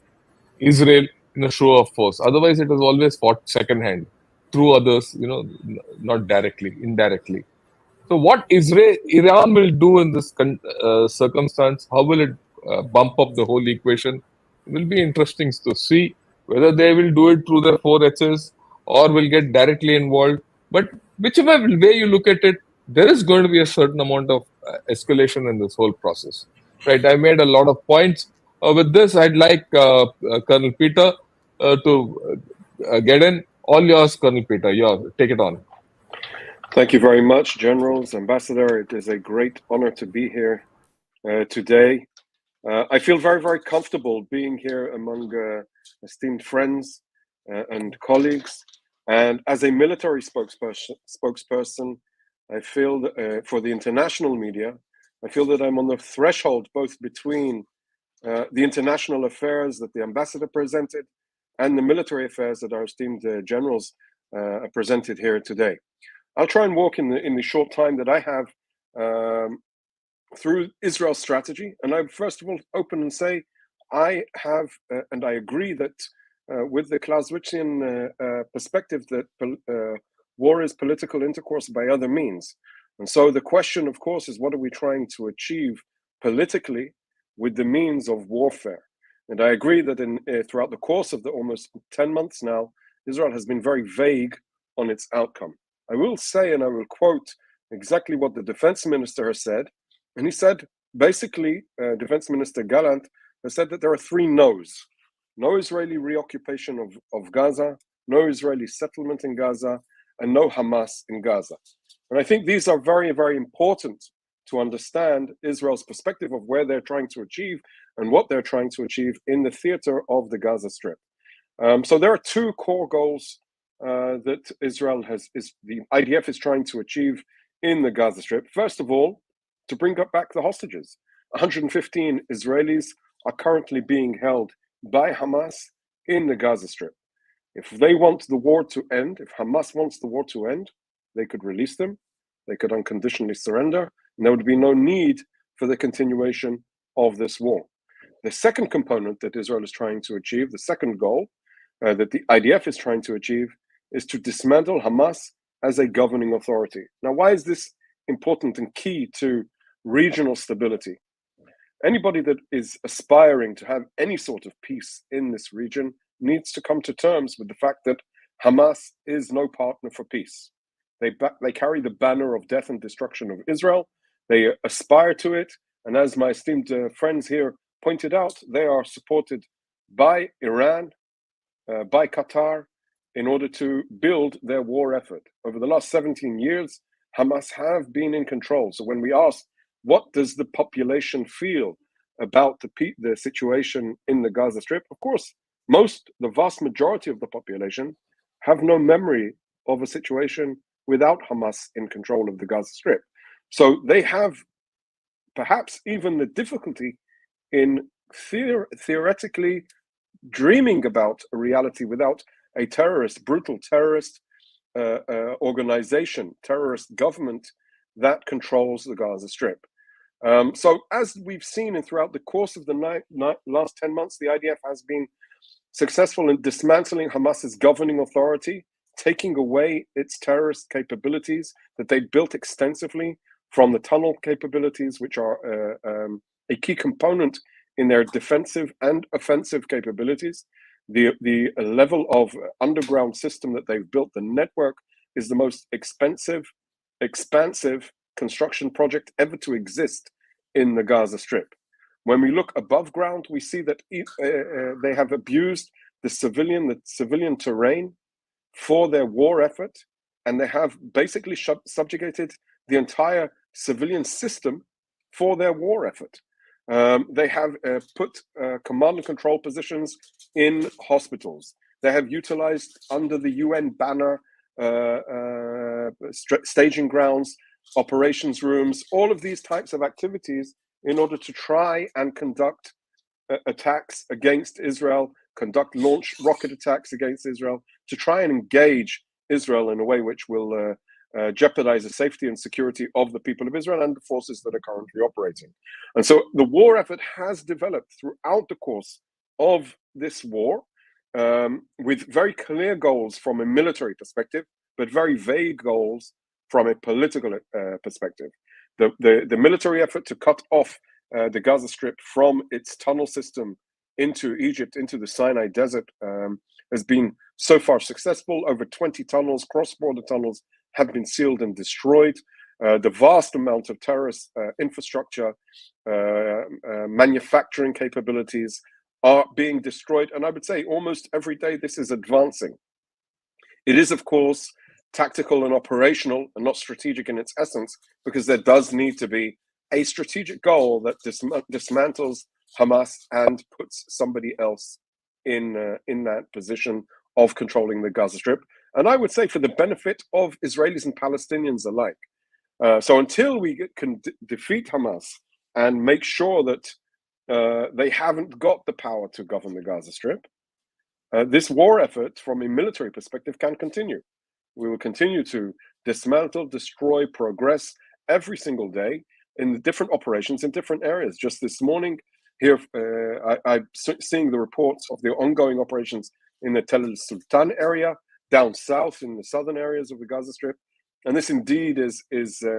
Israel in a show of force. Otherwise, it has always fought second hand through others, not directly, indirectly. So what Iran will do in this circumstance, how will it bump up the whole equation? It will be interesting to see whether they will do it through their 4Hs or will get directly involved. But whichever way you look at it, there is going to be a certain amount of escalation in this whole process. Right? I made a lot of points. With this, I'd like Colonel Peter to get in. All yours, Colonel Peter. Take it on. Thank you very much, Generals, Ambassador. It is a great honor to be here today. I feel very, very comfortable being here among esteemed friends and colleagues. And as a military spokesperson, I feel that, for the international media, I feel that I'm on the threshold both between the international affairs that the ambassador presented and the military affairs that our esteemed generals presented here today. I'll try and walk in the short time that I have through Israel's strategy. And I first of all open and say, I have, and I agree that with the Clausewitzian perspective that war is political intercourse by other means. And so the question, of course, is what are we trying to achieve politically with the means of warfare? And I agree that throughout the course of the almost 10 months now, Israel has been very vague on its outcome. I will say, and I will quote exactly what the defense minister has said. And he said, basically, Defense Minister Gallant has said that there are 3 no's. No Israeli reoccupation of Gaza, no Israeli settlement in Gaza, and no Hamas in Gaza. And I think these are very, very important to understand Israel's perspective of where they're trying to achieve and what they're trying to achieve in the theater of the Gaza Strip. So there are 2 core goals that the IDF is trying to achieve in the Gaza Strip. First of all, to bring back the hostages. 115 Israelis are currently being held by Hamas in the Gaza Strip. If they want the war to end, if Hamas wants the war to end, they could release them, they could unconditionally surrender, and there would be no need for the continuation of this war. The second component that Israel is trying to achieve, the second goal that the IDF is trying to achieve, is to dismantle Hamas as a governing authority. Now, why is this important and key to regional stability? Anybody that is aspiring to have any sort of peace in this region needs to come to terms with the fact that Hamas is no partner for peace. They carry the banner of death and destruction of Israel. They aspire to it. And as my esteemed friends here pointed out, they are supported by Iran, by Qatar, in order to build their war effort. Over the last 17 years, Hamas have been in control. So when we ask, what does the population feel about the situation in the Gaza Strip? Of course, the vast majority of the population have no memory of a situation without Hamas in control of the Gaza Strip. So they have perhaps even the difficulty in theoretically dreaming about a reality without a brutal terrorist organization, terrorist government that controls the Gaza Strip. So as we've seen throughout the course of the last 10 months, the IDF has been successful in dismantling Hamas's governing authority, taking away its terrorist capabilities that they built extensively from the tunnel capabilities, which are a key component in their defensive and offensive capabilities. The level of underground system that they've built, the network, is the most expansive construction project ever to exist in the Gaza Strip. When we look above ground, we see that they have abused the civilian terrain for their war effort, and they have basically subjugated the entire civilian system for their war effort. They have put command and control positions in hospitals. They have utilized, under the UN banner, staging grounds, operations rooms, all of these types of activities in order to try and conduct attacks against Israel, launch rocket attacks against Israel, to try and engage Israel in a way which will jeopardize the safety and security of the people of Israel and the forces that are currently operating. And so the war effort has developed throughout the course of this war, with very clear goals from a military perspective, but very vague goals from a political perspective. The military effort to cut off the Gaza Strip from its tunnel system into Egypt, into the Sinai Desert, has been so far successful. Over 20 tunnels, cross-border tunnels, have been sealed and destroyed. The vast amount of terrorist infrastructure, manufacturing capabilities are being destroyed. And I would say almost every day this is advancing. It is, of course, tactical and operational and not strategic in its essence, because there does need to be a strategic goal that dismantles Hamas and puts somebody else in that position of controlling the Gaza Strip. And I would say for the benefit of Israelis and Palestinians alike. So until we can defeat Hamas and make sure that they haven't got the power to govern the Gaza Strip, this war effort from a military perspective can continue. We will continue to dismantle, destroy, progress every single day in the different operations in different areas. Just this morning, here, I'm seeing the reports of the ongoing operations in the Tel al-Sultan area, down south in the southern areas of the Gaza Strip. And this indeed is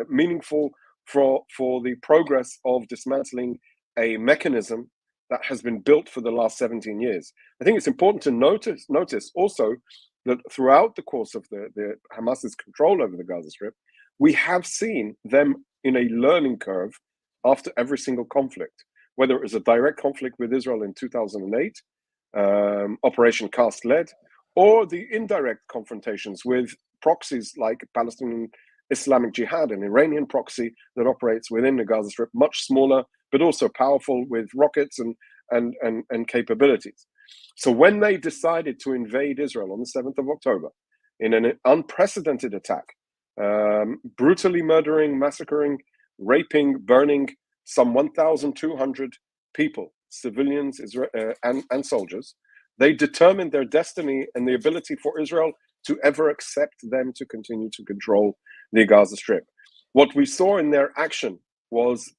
meaningful for the progress of dismantling a mechanism that has been built for the last 17 years. I think it's important to notice also that throughout the course of the Hamas's control over the Gaza Strip, we have seen them in a learning curve after every single conflict, whether it was a direct conflict with Israel in 2008, Operation Cast Lead, or the indirect confrontations with proxies like Palestinian Islamic Jihad, an Iranian proxy that operates within the Gaza Strip, much smaller, but also powerful with rockets and capabilities. So when they decided to invade Israel on the 7th of October in an unprecedented attack, brutally murdering, massacring, raping, burning some 1,200 people, civilians and soldiers, they determined their destiny and the ability for Israel to ever accept them to continue to control the Gaza Strip. What we saw in their action was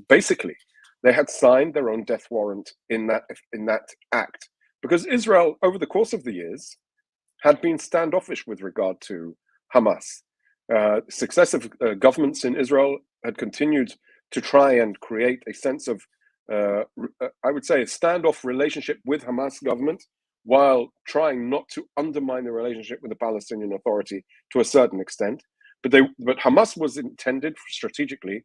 basically they had signed their own death warrant in that act, because Israel, over the course of the years, had been standoffish with regard to Hamas. Successive governments in Israel had continued to try and create a sense of, I would say, a standoff relationship with Hamas government, while trying not to undermine the relationship with the Palestinian Authority to a certain extent. But Hamas was intended strategically.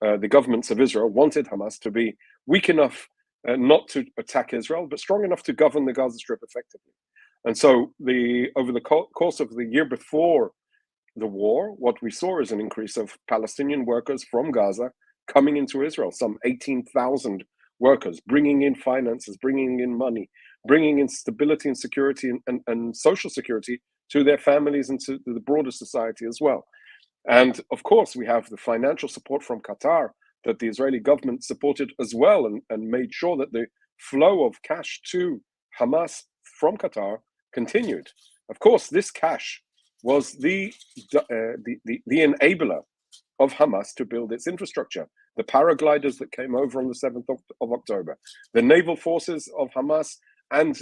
The governments of Israel wanted Hamas to be weak enough not to attack Israel, but strong enough to govern the Gaza Strip effectively. And so, over the course of the year before the war, what we saw is an increase of Palestinian workers from Gaza coming into Israel, some 18,000 workers, bringing in finances, bringing in money, bringing in stability and security and social security to their families and to the broader society as well. And of course, we have the financial support from Qatar that the Israeli government supported as well, and made sure that the flow of cash to Hamas from Qatar continued. Of course, this cash was the enabler of Hamas to build its infrastructure. The paragliders that came over on the 7th of October, the naval forces of Hamas, and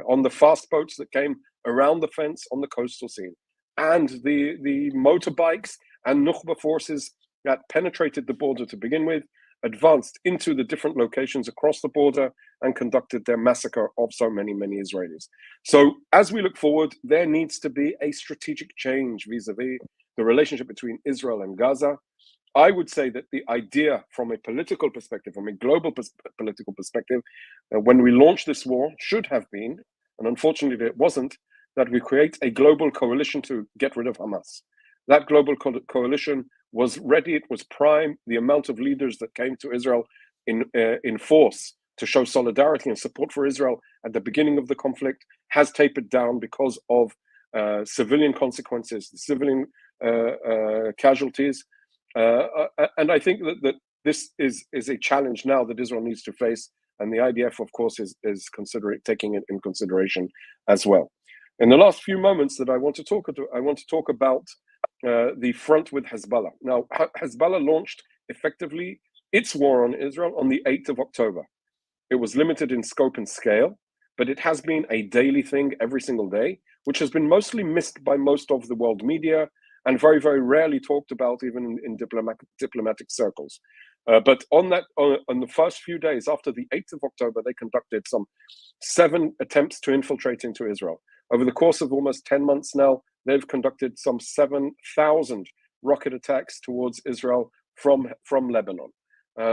on the fast boats that came around the fence on the coastal scene, and the motorbikes and Nukhba forces that penetrated the border to begin with, advanced into the different locations across the border, and conducted their massacre of so many Israelis. So as we look forward, there needs to be a strategic change vis-a-vis the relationship between Israel and Gaza. I would say that the idea from a political perspective, from a global political perspective, when we launched this war, should have been, and unfortunately it wasn't, that we create a global coalition to get rid of Hamas. That global coalition was ready, it was prime. The amount of leaders that came to Israel in force to show solidarity and support for Israel at the beginning of the conflict has tapered down because of civilian consequences, civilian casualties. And I think that this is a challenge now that Israel needs to face, and the IDF, of course, is taking it in consideration as well. In the last few moments that I want to talk about the front with Hezbollah. Now, Hezbollah launched effectively its war on Israel on the 8th of October. It was limited in scope and scale, but it has been a daily thing every single day, which has been mostly missed by most of the world media and very, very rarely talked about even in diplomatic circles. But on the first few days after the 8th of October, they conducted some 7 attempts to infiltrate into Israel. Over the course of almost 10 months now, they've conducted some 7,000 rocket attacks towards Israel from Lebanon.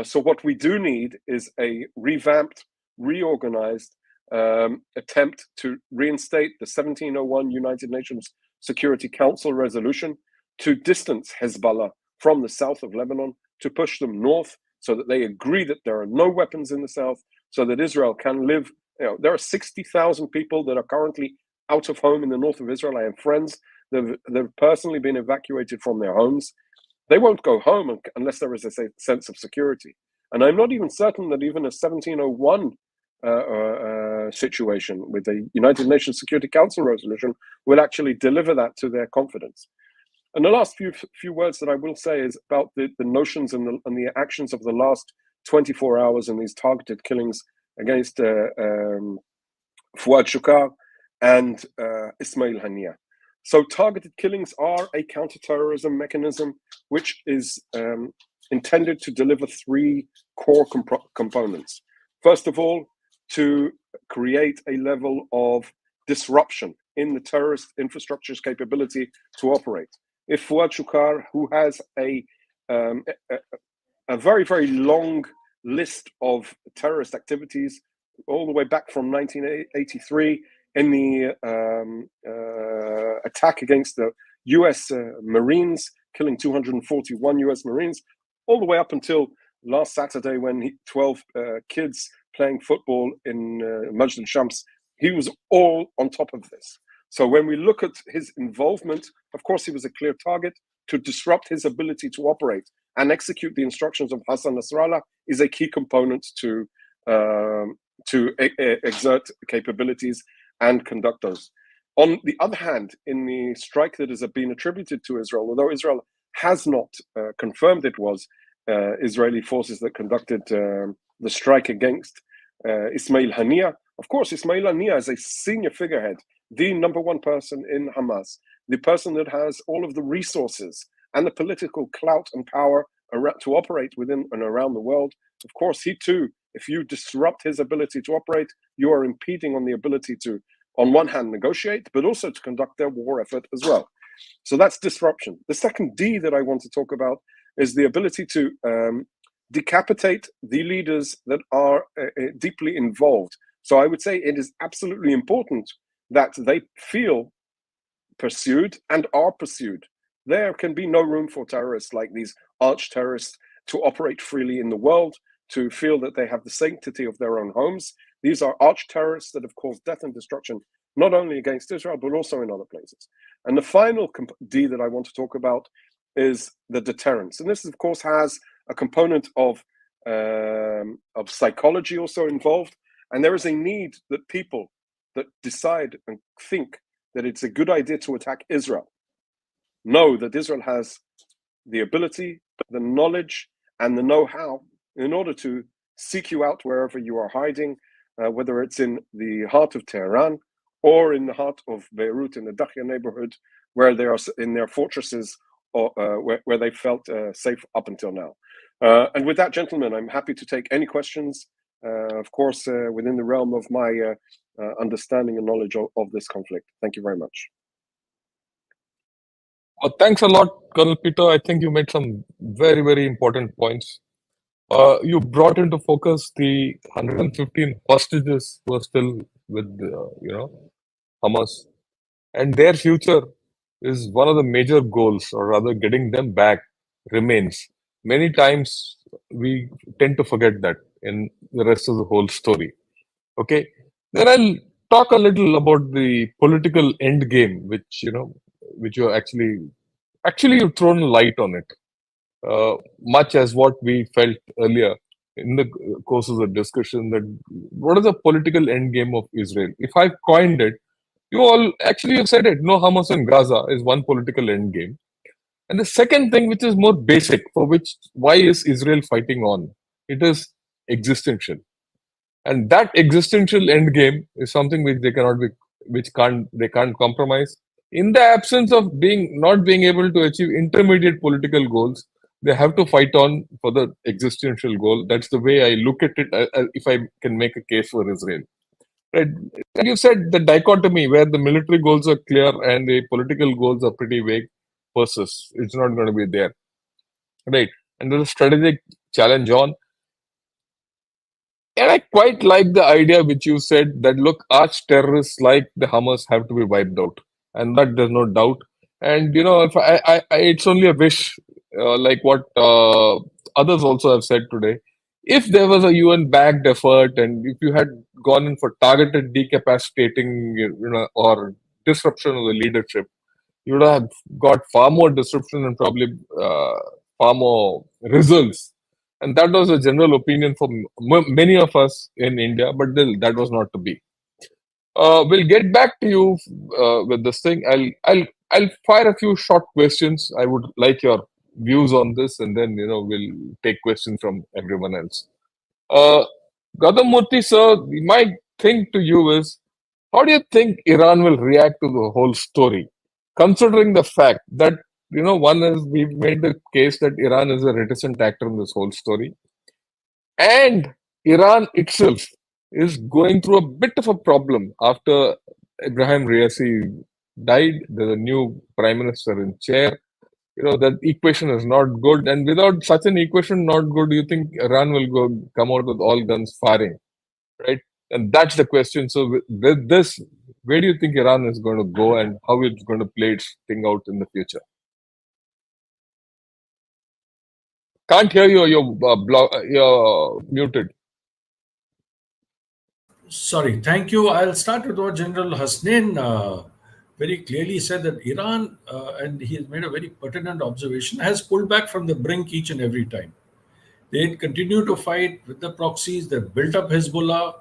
So what we do need is a revamped, reorganized attempt to reinstate the 1701 United Nations Security Council resolution to distance Hezbollah from the south of Lebanon, to push them north so that they agree that there are no weapons in the south, so that Israel can live. There are 60,000 people that are currently out of home in the north of Israel. I have friends that have personally been evacuated from their homes. They won't go home unless there is a sense of security. And I'm not even certain that even a 1701 situation with the United Nations Security Council resolution will actually deliver that to their confidence. And the last few words that I will say is about the notions and the actions of the last 24 hours in these targeted killings against Fouad Shukar and Ismail Haniyeh. So targeted killings are a counterterrorism mechanism which is intended to deliver 3 core components. First of all, to create a level of disruption in the terrorist infrastructure's capability to operate. If Fouad Shukar, who has a very, very long list of terrorist activities all the way back from 1983 in the attack against the US Marines, killing 241 US Marines, all the way up until last Saturday when 12 kids playing football in Majd al-Shams, he was all on top of this. So when we look at his involvement, of course, he was a clear target. To disrupt his ability to operate and execute the instructions of Hassan Nasrallah is a key component to exert capabilities and conduct those. On the other hand, in the strike that has been attributed to Israel, although Israel has not confirmed it was Israeli forces that conducted the strike against Ismail Haniyeh, of course, Ismail Haniyeh is a senior figurehead the number one person in Hamas, the person that has all of the resources and the political clout and power to operate within and around the world. Of course, he too, if you disrupt his ability to operate, you are impeding on the ability to, on one hand, negotiate, but also to conduct their war effort as well. So that's disruption. The second D that I want to talk about is the ability to decapitate the leaders that are deeply involved. So I would say it is absolutely important that they feel pursued and are pursued. There can be no room for terrorists like these arch terrorists to operate freely in the world, to feel that they have the sanctity of their own homes. These are arch terrorists that have caused death and destruction, not only against Israel, but also in other places. And the final D that I want to talk about is the deterrence. And this, of course, has a component of psychology also involved. And there is a need that people that decide and think that it's a good idea to attack Israel know that Israel has the ability, the knowledge, and the know-how in order to seek you out wherever you are hiding, whether it's in the heart of Tehran or in the heart of Beirut, in the Dakhia neighborhood, where they are in their fortresses, or where they felt safe up until now. And with that, gentlemen, I'm happy to take any questions, of course, within the realm of my understanding and knowledge of this conflict. Thank you very much. Thanks a lot, Colonel Peter. I think you made some very, very important points. You brought into focus the 115 hostages who are still with, Hamas, and their future is one of the major goals, or rather, getting them back remains. Many times we tend to forget that in the rest of the whole story. Okay, then I'll talk a little about the political end game, which you actually you've thrown light on it, much as what we felt earlier in the course of the discussion, that what is the political end game of Israel? If I coined it, you all actually have said it. No, Hamas and Gaza is one political end game. And the second thing, which is more basic, for which why is Israel fighting on? It is existential. And that existential end game is something which they can't compromise. In the absence of not being able to achieve intermediate political goals, they have to fight on for the existential goal. That's the way I look at it, if I can make a case for Israel. Right. And you said the dichotomy where the military goals are clear and the political goals are pretty vague persists. It's not going to be there. Right. And there's a strategic challenge on. And I quite like the idea which you said that, look, arch terrorists like the Hamas have to be wiped out. And that there's no doubt. And, if it's only a wish, like what others also have said today. If there was a UN-backed effort, and if you had gone in for targeted decapacitating, or disruption of the leadership, you would have got far more disruption and probably far more results. And that was a general opinion for many of us in India, but that was not to be. We'll get back to you with this thing. I'll fire a few short questions. I would like your views on this, and then we'll take questions from everyone else. Gautam Murthy, sir, my thing to you is, how do you think Iran will react to the whole story, considering the fact that one is we've made the case that Iran is a reticent actor in this whole story, and Iran itself is going through a bit of a problem after Ibrahim Raisi died. There's a new prime minister in chair. That equation is not good, and without such an equation not good, do you think Iran will come out with all guns firing, right? And that's the question. So with this, where do you think Iran is going to go, and how it's going to play its thing out in the future? Can't hear you. You're muted. Sorry, thank you. I'll start with what General Hasnain very clearly said, that Iran, and he has made a very pertinent observation, has pulled back from the brink each and every time. They continue to fight with the proxies. They built up Hezbollah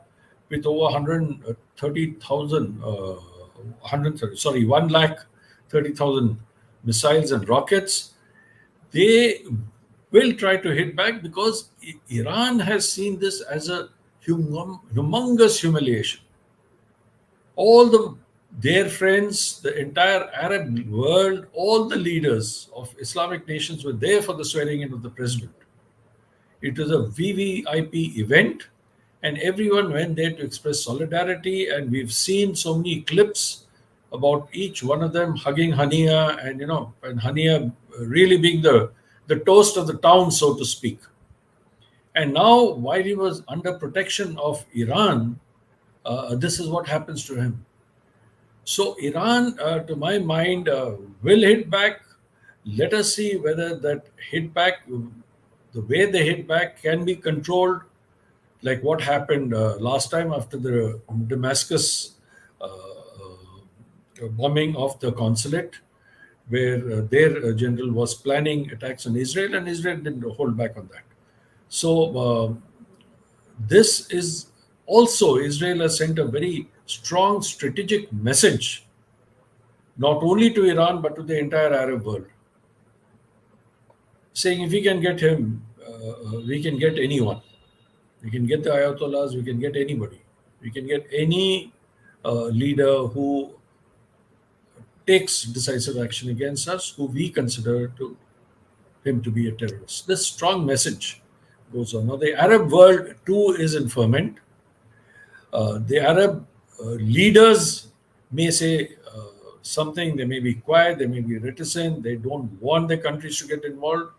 with over 130,000, 130,000 missiles and rockets. They will try to hit back because Iran has seen this as a humongous humiliation. All the their friends, the entire Arab world, all the leaders of Islamic nations were there for the swearing in of the president. It was a VVIP event, and everyone went there to express solidarity. And we've seen so many clips about each one of them hugging Hania, and Hania really being the toast of the town, so to speak. And now, while he was under protection of Iran, this is what happens to him. So Iran, to my mind, will hit back. Let us see whether that hit back, the way they hit back, can be controlled, like what happened last time after the Damascus bombing of the consulate, where their general was planning attacks on Israel, and Israel didn't hold back on that. So this is also, Israel has sent a very strong strategic message, not only to Iran but to the entire Arab world, saying if we can get him, we can get anyone. We can get the Ayatollahs, we can get anybody. We can get any leader who takes decisive action against us, who we consider him to be a terrorist. This strong message goes on. Now, the Arab world too is in ferment. The Arab leaders may say something, they may be quiet, they may be reticent, they don't want their countries to get involved.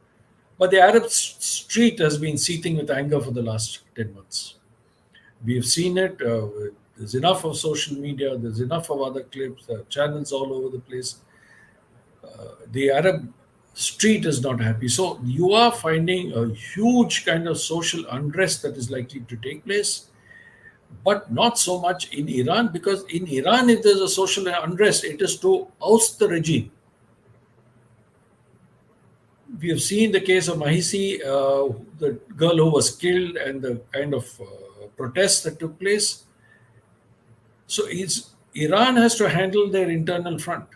But the Arab street has been seething with anger for the last 10 months. We have seen it. There's enough of social media, there's enough of other clips, channels all over the place. The Arab street is not happy. So you are finding a huge kind of social unrest that is likely to take place, but not so much in Iran, because in Iran, if there's a social unrest, it is to oust the regime. We have seen the case of Mahisi, the girl who was killed, and the kind of protests that took place. So Iran has to handle their internal front.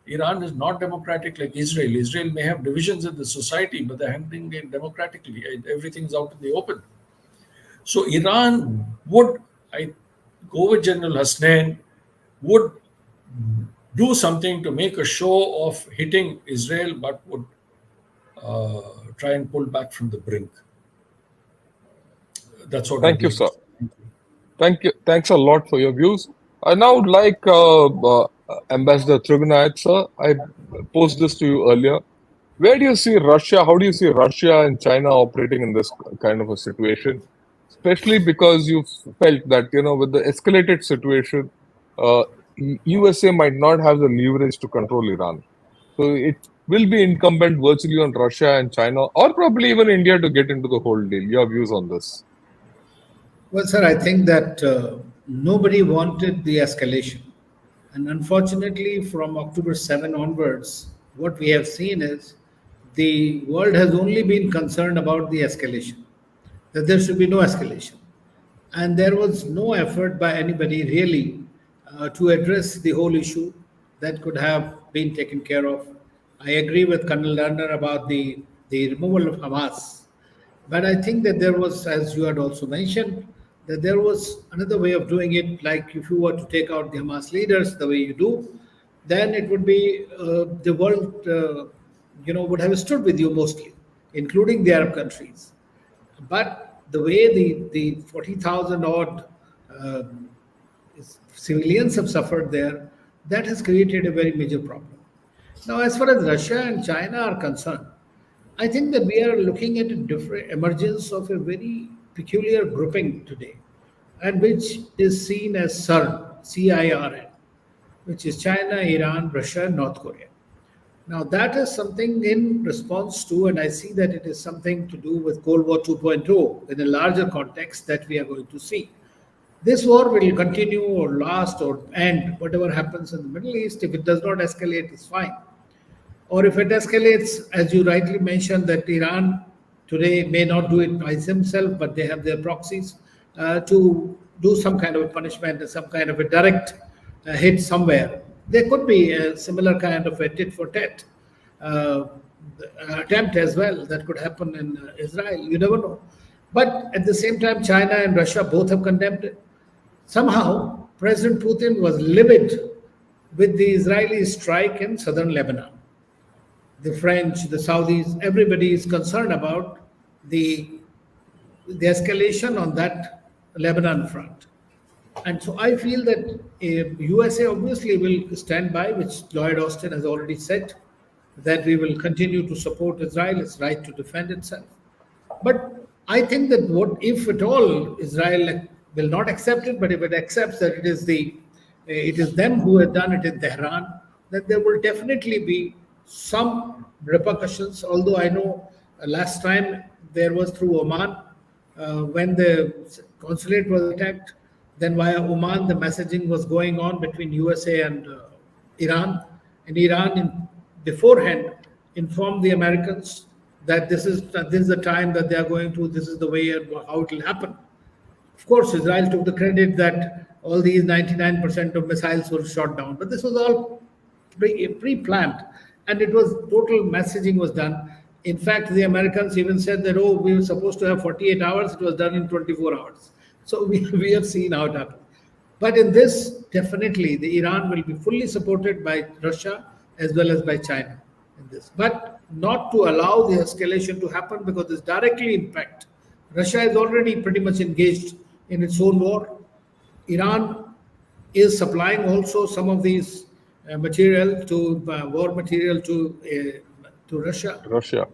Iran is not democratic like Israel. Israel may have divisions in the society, but they're handling it democratically. Everything's out in the open. So Iran would, I go with General Hasnain, would do something to make a show of hitting Israel, but would try and pull back from the brink. That's what. Thank you, sir. Thank you. Thanks a lot for your views. I now would like Ambassador Tribunayat, sir. I posed this to you earlier. Where do you see Russia? How do you see Russia and China operating in this kind of a situation? Especially because you felt that, with the escalated situation, USA might not have the leverage to control Iran. So it will be incumbent virtually on Russia and China, or probably even India, to get into the whole deal. Your views on this? Well, sir, I think that nobody wanted the escalation. And unfortunately, from October 7 onwards, what we have seen is the world has only been concerned about the escalation, that there should be no escalation. And there was no effort by anybody really to address the whole issue that could have been taken care of. I agree with Colonel Lerner about the removal of Hamas. But I think that there was, as you had also mentioned, that there was another way of doing it. Like if you were to take out the Hamas leaders the way you do, then it would be the world, would have stood with you mostly, including the Arab countries. But the way the 40,000 odd civilians have suffered there, that has created a very major problem. Now, as far as Russia and China are concerned, I think that we are looking at a different emergence of a very peculiar grouping today, and which is seen as CIRN, CIRN, which is China, Iran, Russia, and North Korea. Now, that is something in response to, and I see that it is something to do with Cold War 2.0 in a larger context that we are going to see. This war will continue or last or end, whatever happens in the Middle East. If it does not escalate, it's fine. Or if it escalates, as you rightly mentioned, that Iran today may not do it by themselves, but they have their proxies to do some kind of a punishment, some kind of a direct hit somewhere. There could be a similar kind of a tit for tat attempt as well that could happen in Israel. You never know. But at the same time, China and Russia both have condemned it. Somehow, President Putin was livid with the Israeli strike in southern Lebanon. The French, the Saudis, everybody is concerned about the, the escalation on that Lebanon front. And so I feel that USA obviously will stand by, which Lloyd Austin has already said, that we will continue to support Israel, its right to defend itself. But I think that what if at all Israel will not accept it, but if it accepts that it is them who have done it in Tehran, then there will definitely be some repercussions. Although I know last time there was through Oman when the consulate was attacked, then via Oman the messaging was going on between USA and Iran, and Iran beforehand informed the Americans that this is the time that they are going to, this is the way and how it will happen. Of course, Israel took the credit that all these 99% of missiles were shot down, but this was all pre-planned, and it was total messaging was done. In fact, the Americans even said that, oh, we were supposed to have 48 hours, it was done in 24 hours. So we have seen how it happened. But in this, definitely, the Iran will be fully supported by Russia as well as by China in this. But not to allow the escalation to happen because this directly impact. Russia is already pretty much engaged in its own war. Iran is supplying also some of these material to war material to Russia. Russia.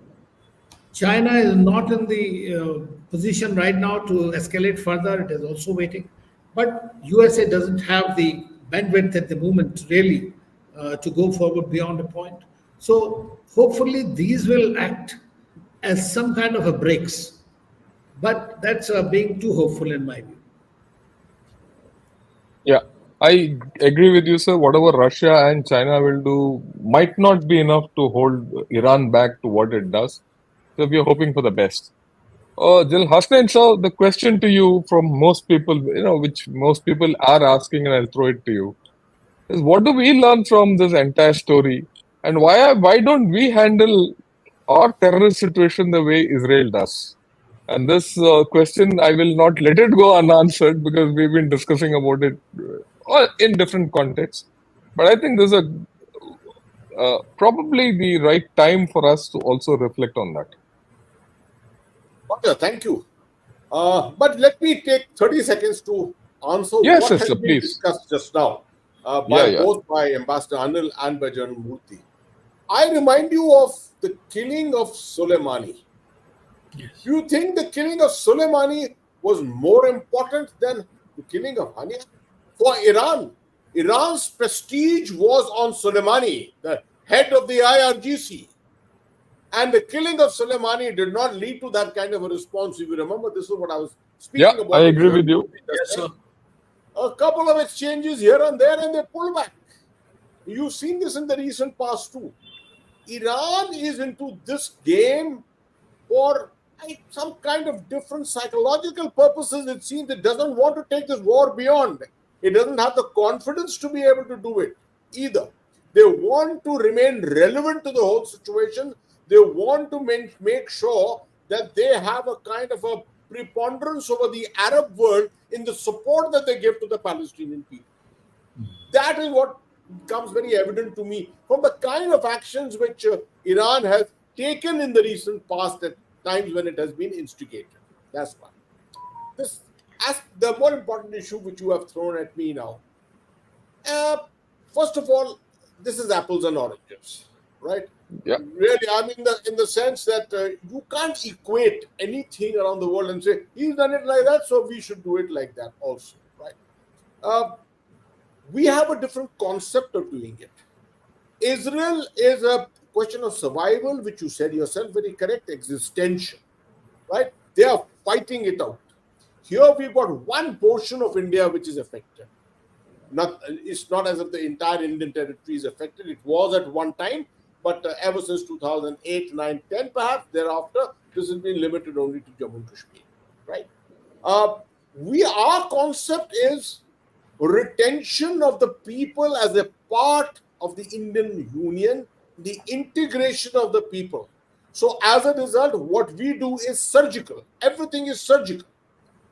China is not in the position right now to escalate further. It is also waiting. But USA doesn't have the bandwidth at the moment really to go forward beyond a point. So hopefully these will act as some kind of a brakes. But that's being too hopeful in my view. Yeah, I agree with you, sir. Whatever Russia and China will do might not be enough to hold Iran back to what it does. So we are hoping for the best. Jal Hasnain, so the question to you from most people, which most people are asking, and I'll throw it to you, is what do we learn from this entire story, and why don't we handle our terrorist situation the way Israel does? And this question, I will not let it go unanswered because we've been discussing about it in different contexts. But I think this is probably the right time for us to also reflect on that. Okay, thank you. But let me take 30 seconds to answer Yes, what yes, has sir, been please. discussed just now Yeah. both by Ambassador Anil and by General Murthy. I remind you of the killing of Soleimani. Yes. Do you think the killing of Soleimani was more important than the killing of Hania? For Iran, Iran's prestige was on Soleimani, the head of the IRGC. And the killing of Soleimani did not lead to that kind of a response. If you remember, this is what I was speaking Yeah, about. I agree with you. Yes, sir. A couple of exchanges here and there, and they pull back. You've seen this in the recent past too. Iran is into this game for some kind of different psychological purposes. It seems it doesn't want to take this war beyond. It doesn't have the confidence to be able to do it either. They want to remain relevant to the whole situation. They want to make sure that they have a kind of a preponderance over the Arab world in the support that they give to the Palestinian people. That is what becomes very evident to me from the kind of actions which Iran has taken in the recent past at times when it has been instigated. That's one. The more important issue which you have thrown at me now. First of all, this is apples and oranges, right? Yeah. Really, I mean, in the sense that you can't equate anything around the world and say he's done it like that, so we should do it like that also, right? We have a different concept of doing it. Israel is a question of survival, which you said yourself, very correct, existential, right? They are fighting it out. Here we've got one portion of India which is affected. It's not as if the entire Indian territory is affected. It was at one time, but ever since 2008, 9, 10 perhaps, thereafter, this has been limited only to Jammu and Kashmir, right? Our concept is retention of the people as a part of the Indian Union, the integration of the people. So as a result, what we do is surgical. Everything is surgical.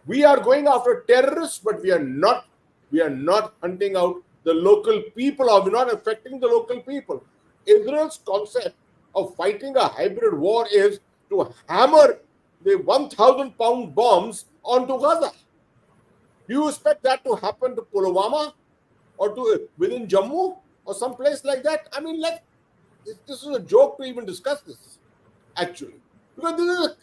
We are going after terrorists, but we are not hunting out the local people, or we're not affecting the local people. Israel's concept of fighting a hybrid war is to hammer the 1,000-pound bombs onto Gaza. Do you expect that to happen to Pulwama or to within Jammu or some place like that? I mean, this is a joke to even discuss this, actually. Because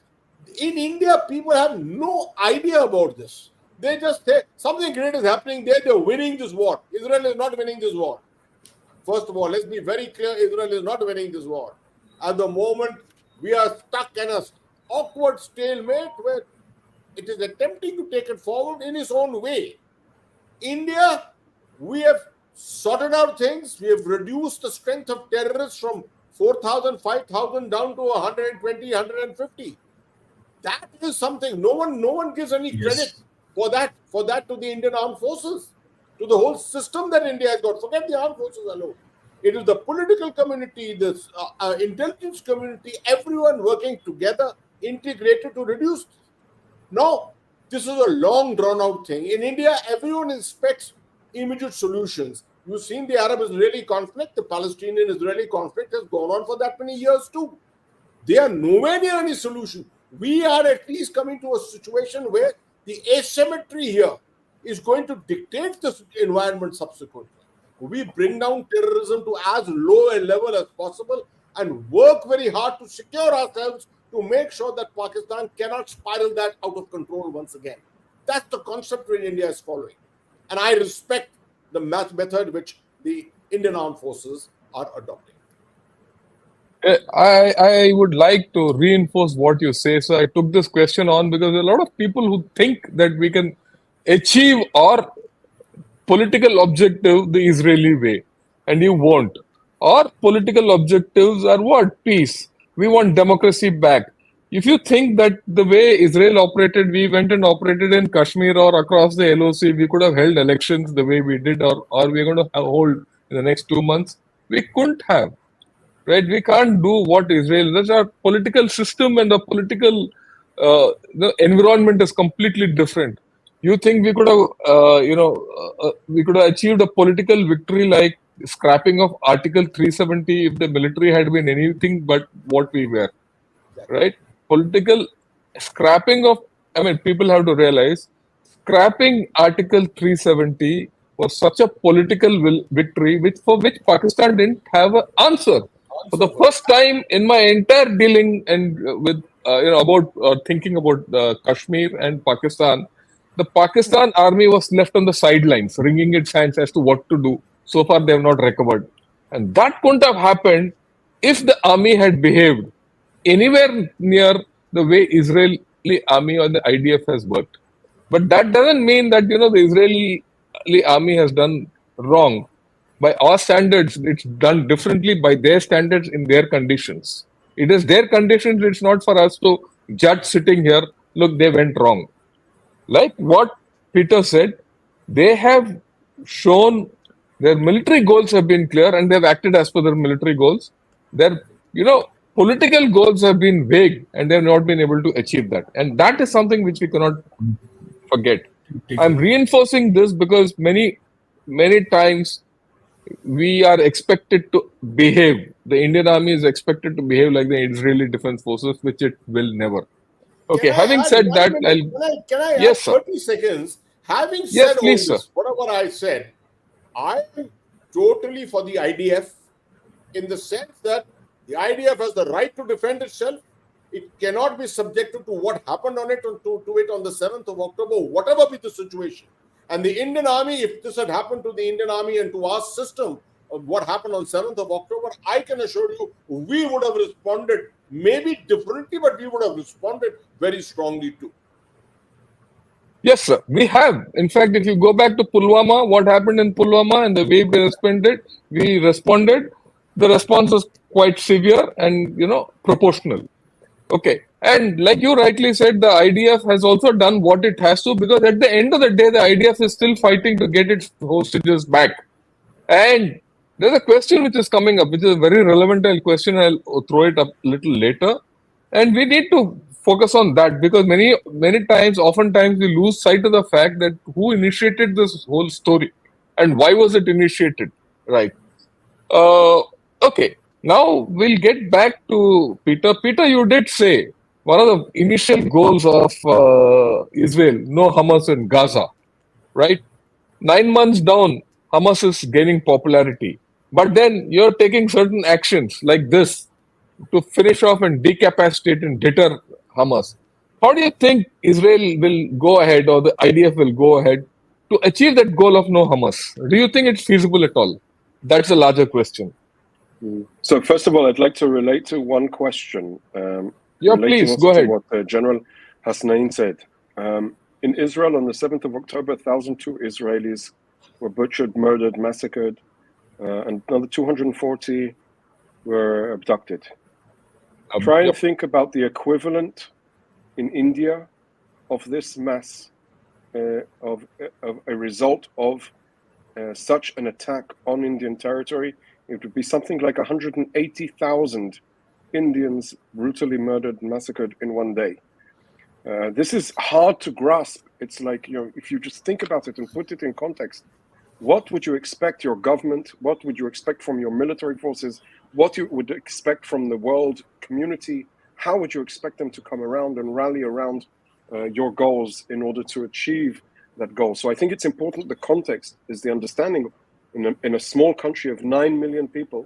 in India, people have no idea about this. They just say something great is happening there, they're winning this war. Israel is not winning this war. First of all, let's be very clear, Israel is not winning this war. At the moment, we are stuck in an awkward stalemate where it is attempting to take it forward in its own way. India, we have sorted out things. We have reduced the strength of terrorists from 4,000, 5,000 down to 120, 150. That is something. No one gives any credit for that to the Indian Armed Forces, to the whole system that India has got. Forget the armed forces alone. It is the political community, the intelligence community, everyone working together, integrated to reduce. Now, this is a long drawn-out thing. In India, everyone expects immediate solutions. You've seen the Arab-Israeli conflict. The Palestinian-Israeli conflict has gone on for that many years too. They are nowhere near any solution. We are at least coming to a situation where the asymmetry here is going to dictate this environment subsequently. We bring down terrorism to as low a level as possible and work very hard to secure ourselves to make sure that Pakistan cannot spiral that out of control once again. That's the concept that India is following. And I respect the method which the Indian Armed Forces are adopting. I would like to reinforce what you say. So I took this question on because there are a lot of people who think that we can achieve our political objective the Israeli way, and you won't. Our political objectives are what? Peace. We want democracy back. If you think that the way Israel operated, we went and operated in Kashmir or across the LOC, we could have held elections the way we did, or we're going to hold in the next 2 months, we couldn't have. Right? We can't do what Israel. That's our political system, and the political the environment is completely different. You think we could have, we could have achieved a political victory like scrapping of Article 370 if the military had been anything but what we were, right? Political scrapping of, people have to realize, scrapping Article 370 was such a political victory, for which Pakistan didn't have an answer. For the first time in my entire dealing and with about thinking about Kashmir and Pakistan, the Pakistan army was left on the sidelines, wringing its hands as to what to do. So far, they have not recovered, and that couldn't have happened if the army had behaved anywhere near the way Israeli army or the IDF has worked. But that doesn't mean that the Israeli army has done wrong. By our standards, it's done differently by their standards in their conditions. It is their conditions. It's not for us to judge sitting here. Look, they went wrong. Like what Peter said, they have shown their military goals have been clear and they've acted as per their military goals. Their, political goals have been vague and they've not been able to achieve that. And that is something which we cannot forget. I'm reinforcing this because many times we are expected to behave. The Indian army is expected to behave like the Israeli Defense Forces, which it will never. Okay, having said that, can I yes, add 30 seconds? Having said yes, all please, this, sir. whatever I said, I am totally for the IDF in the sense that the IDF has the right to defend itself. It cannot be subjected to what happened on it to it on the 7th of October, whatever be the situation. And the Indian Army, if this had happened to the Indian Army and to our system of what happened on 7th of October, I can assure you we would have responded maybe differently, but we would have responded very strongly too. Yes, sir. We have. In fact, if you go back to Pulwama, what happened in Pulwama and the way we responded, the response was quite severe and, proportional. Okay. And like you rightly said, the IDF has also done what it has to, because at the end of the day, the IDF is still fighting to get its hostages back. And there's a question which is coming up, which is a very relevant question. I'll throw it up a little later. And we need to focus on that because oftentimes we lose sight of the fact that who initiated this whole story. and why was it initiated? Right. Okay. Now we'll get back to Peter. Peter, you did say one of the initial goals of Israel, no Hamas in Gaza, right? 9 months down, Hamas is gaining popularity. But then you're taking certain actions like this to finish off and decapacitate and deter Hamas. How do you think Israel will go ahead, or the IDF will go ahead to achieve that goal of no Hamas? Do you think it's feasible at all? That's a larger question. So first of all, I'd like to relate to one question. Yeah, relating please, also go ahead. to what General Hasnain said. In Israel, on the 7th of October, 1,002 Israelis were butchered, murdered, massacred, and another 240 were abducted. Try and Yep. think about the equivalent in India of this mass, of a result of such an attack on Indian territory. It would be something like 180,000 Indians brutally murdered and massacred in one day. This is hard to grasp. It's like, if you just think about it and put it in context, what would you expect your government, what would you expect from your military forces, what you would expect from the world community, how would you expect them to come around and rally around your goals in order to achieve that goal? So I think it's important, the context is the understanding in a small country of 9 million people,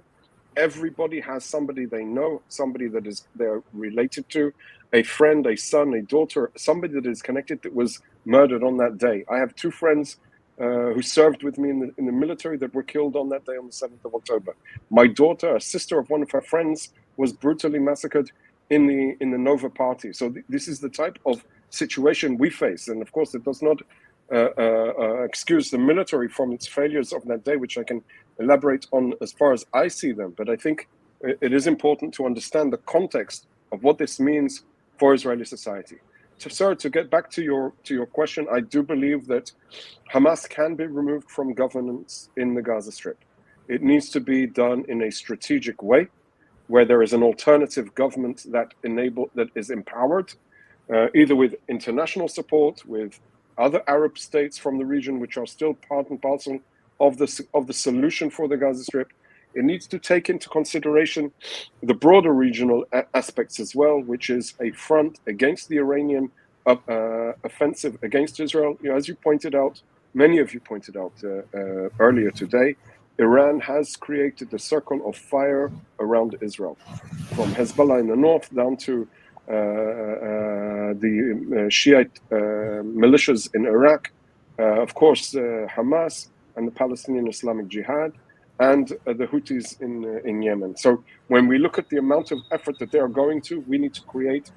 everybody has somebody they know, somebody that they're related to, a friend, a son, a daughter, somebody that is connected that was murdered on that day. I have two friends who served with me in the military that were killed on that day, on the 7th of October. My daughter, a sister of one of her friends, was brutally massacred in the Nova Party. So this is the type of situation we face. And of course, it does not excuse the military from its failures of that day, which I can elaborate on as far as I see them. But I think it is important to understand the context of what this means for Israeli society. So, sir, to get back to your question, I do believe that Hamas can be removed from governance in the Gaza Strip. It needs to be done in a strategic way, where there is an alternative government that is empowered, either with international support, with other Arab states from the region, which are still part and parcel of the solution for the Gaza Strip. It needs to take into consideration the broader regional aspects as well, which is a front against the Iranian offensive against Israel. As you pointed out, many of you pointed out earlier today, Iran has created a circle of fire around Israel, from Hezbollah in the north down to the Shiite militias in Iraq, of course, Hamas and the Palestinian Islamic Jihad, and the Houthis in Yemen. So when we look at the amount of effort that they are going to, we need to create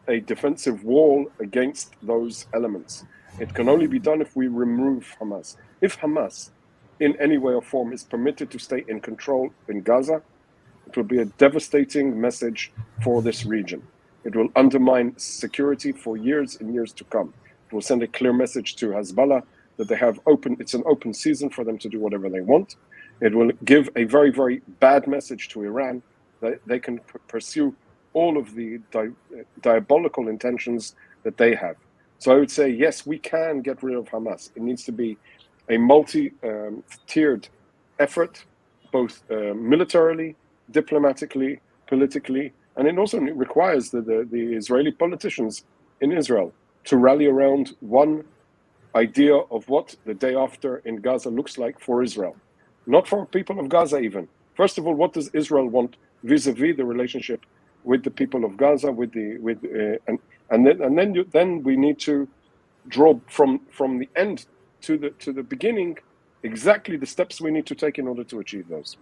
a defensive wall against those elements. It can only be done if we remove Hamas. If Hamas, in any way or form, is permitted to stay in control in Gaza, it will be a devastating message for this region. It will undermine security for years and years to come. It will send a clear message to Hezbollah that it's an open season for them to do whatever they want. It will give a very, very bad message to Iran that they can pursue all of the diabolical intentions that they have. So I would say, yes, we can get rid of Hamas. It needs to be a multi-tiered effort, both militarily, diplomatically, politically, and it also requires the Israeli politicians in Israel to rally around one idea of what the day after in Gaza looks like for Israel. Not for people of Gaza even. First of all, what does Israel want vis-a-vis the relationship with the people of Gaza, then we need to draw from the end to the beginning exactly the steps we need to take in order to achieve those.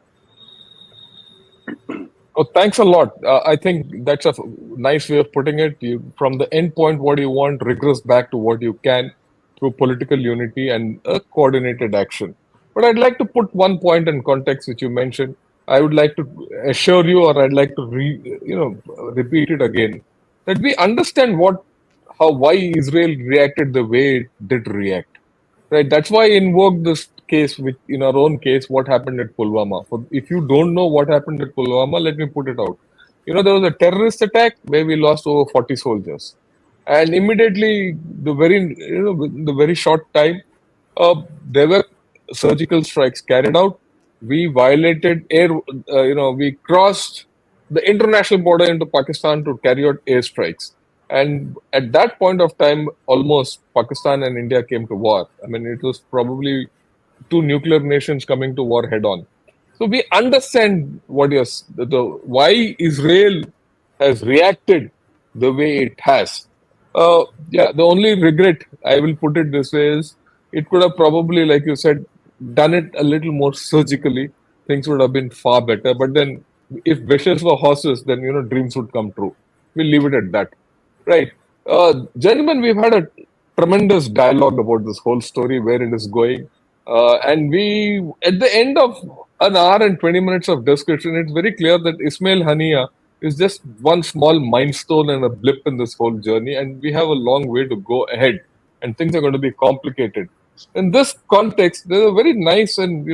Oh, thanks a lot. I think that's a nice way of putting it. From the end point, what you want, regress back to what you can through political unity and a coordinated action. But I'd like to put one point in context which you mentioned. I would like to assure you, or I'd like to repeat it again, that we understand why Israel reacted the way it did react. Right. That's why I invoked this case, in our own case, what happened at Pulwama. If you don't know what happened at Pulwama, let me put it out. There was a terrorist attack where we lost over 40 soldiers, and immediately, the very short time, there were surgical strikes carried out. We violated we crossed the international border into Pakistan to carry out airstrikes. And at that point of time, almost Pakistan and India came to war. I mean, it was probably two nuclear nations coming to war head on. So we understand why Israel has reacted the way it has. The only regret, I will put it this way, is it could have probably, like you said, done it a little more surgically. Things would have been far better. But then, if wishes were horses, then dreams would come true. We'll leave it at that. Right. Gentlemen, we've had a tremendous dialogue about this whole story, where it is going. And we, at the end of an hour and 20 minutes of discussion, it's very clear that Ismail Hania is just one small milestone and a blip in this whole journey. And we have a long way to go ahead. And things are going to be complicated. In this context, there's a very nice and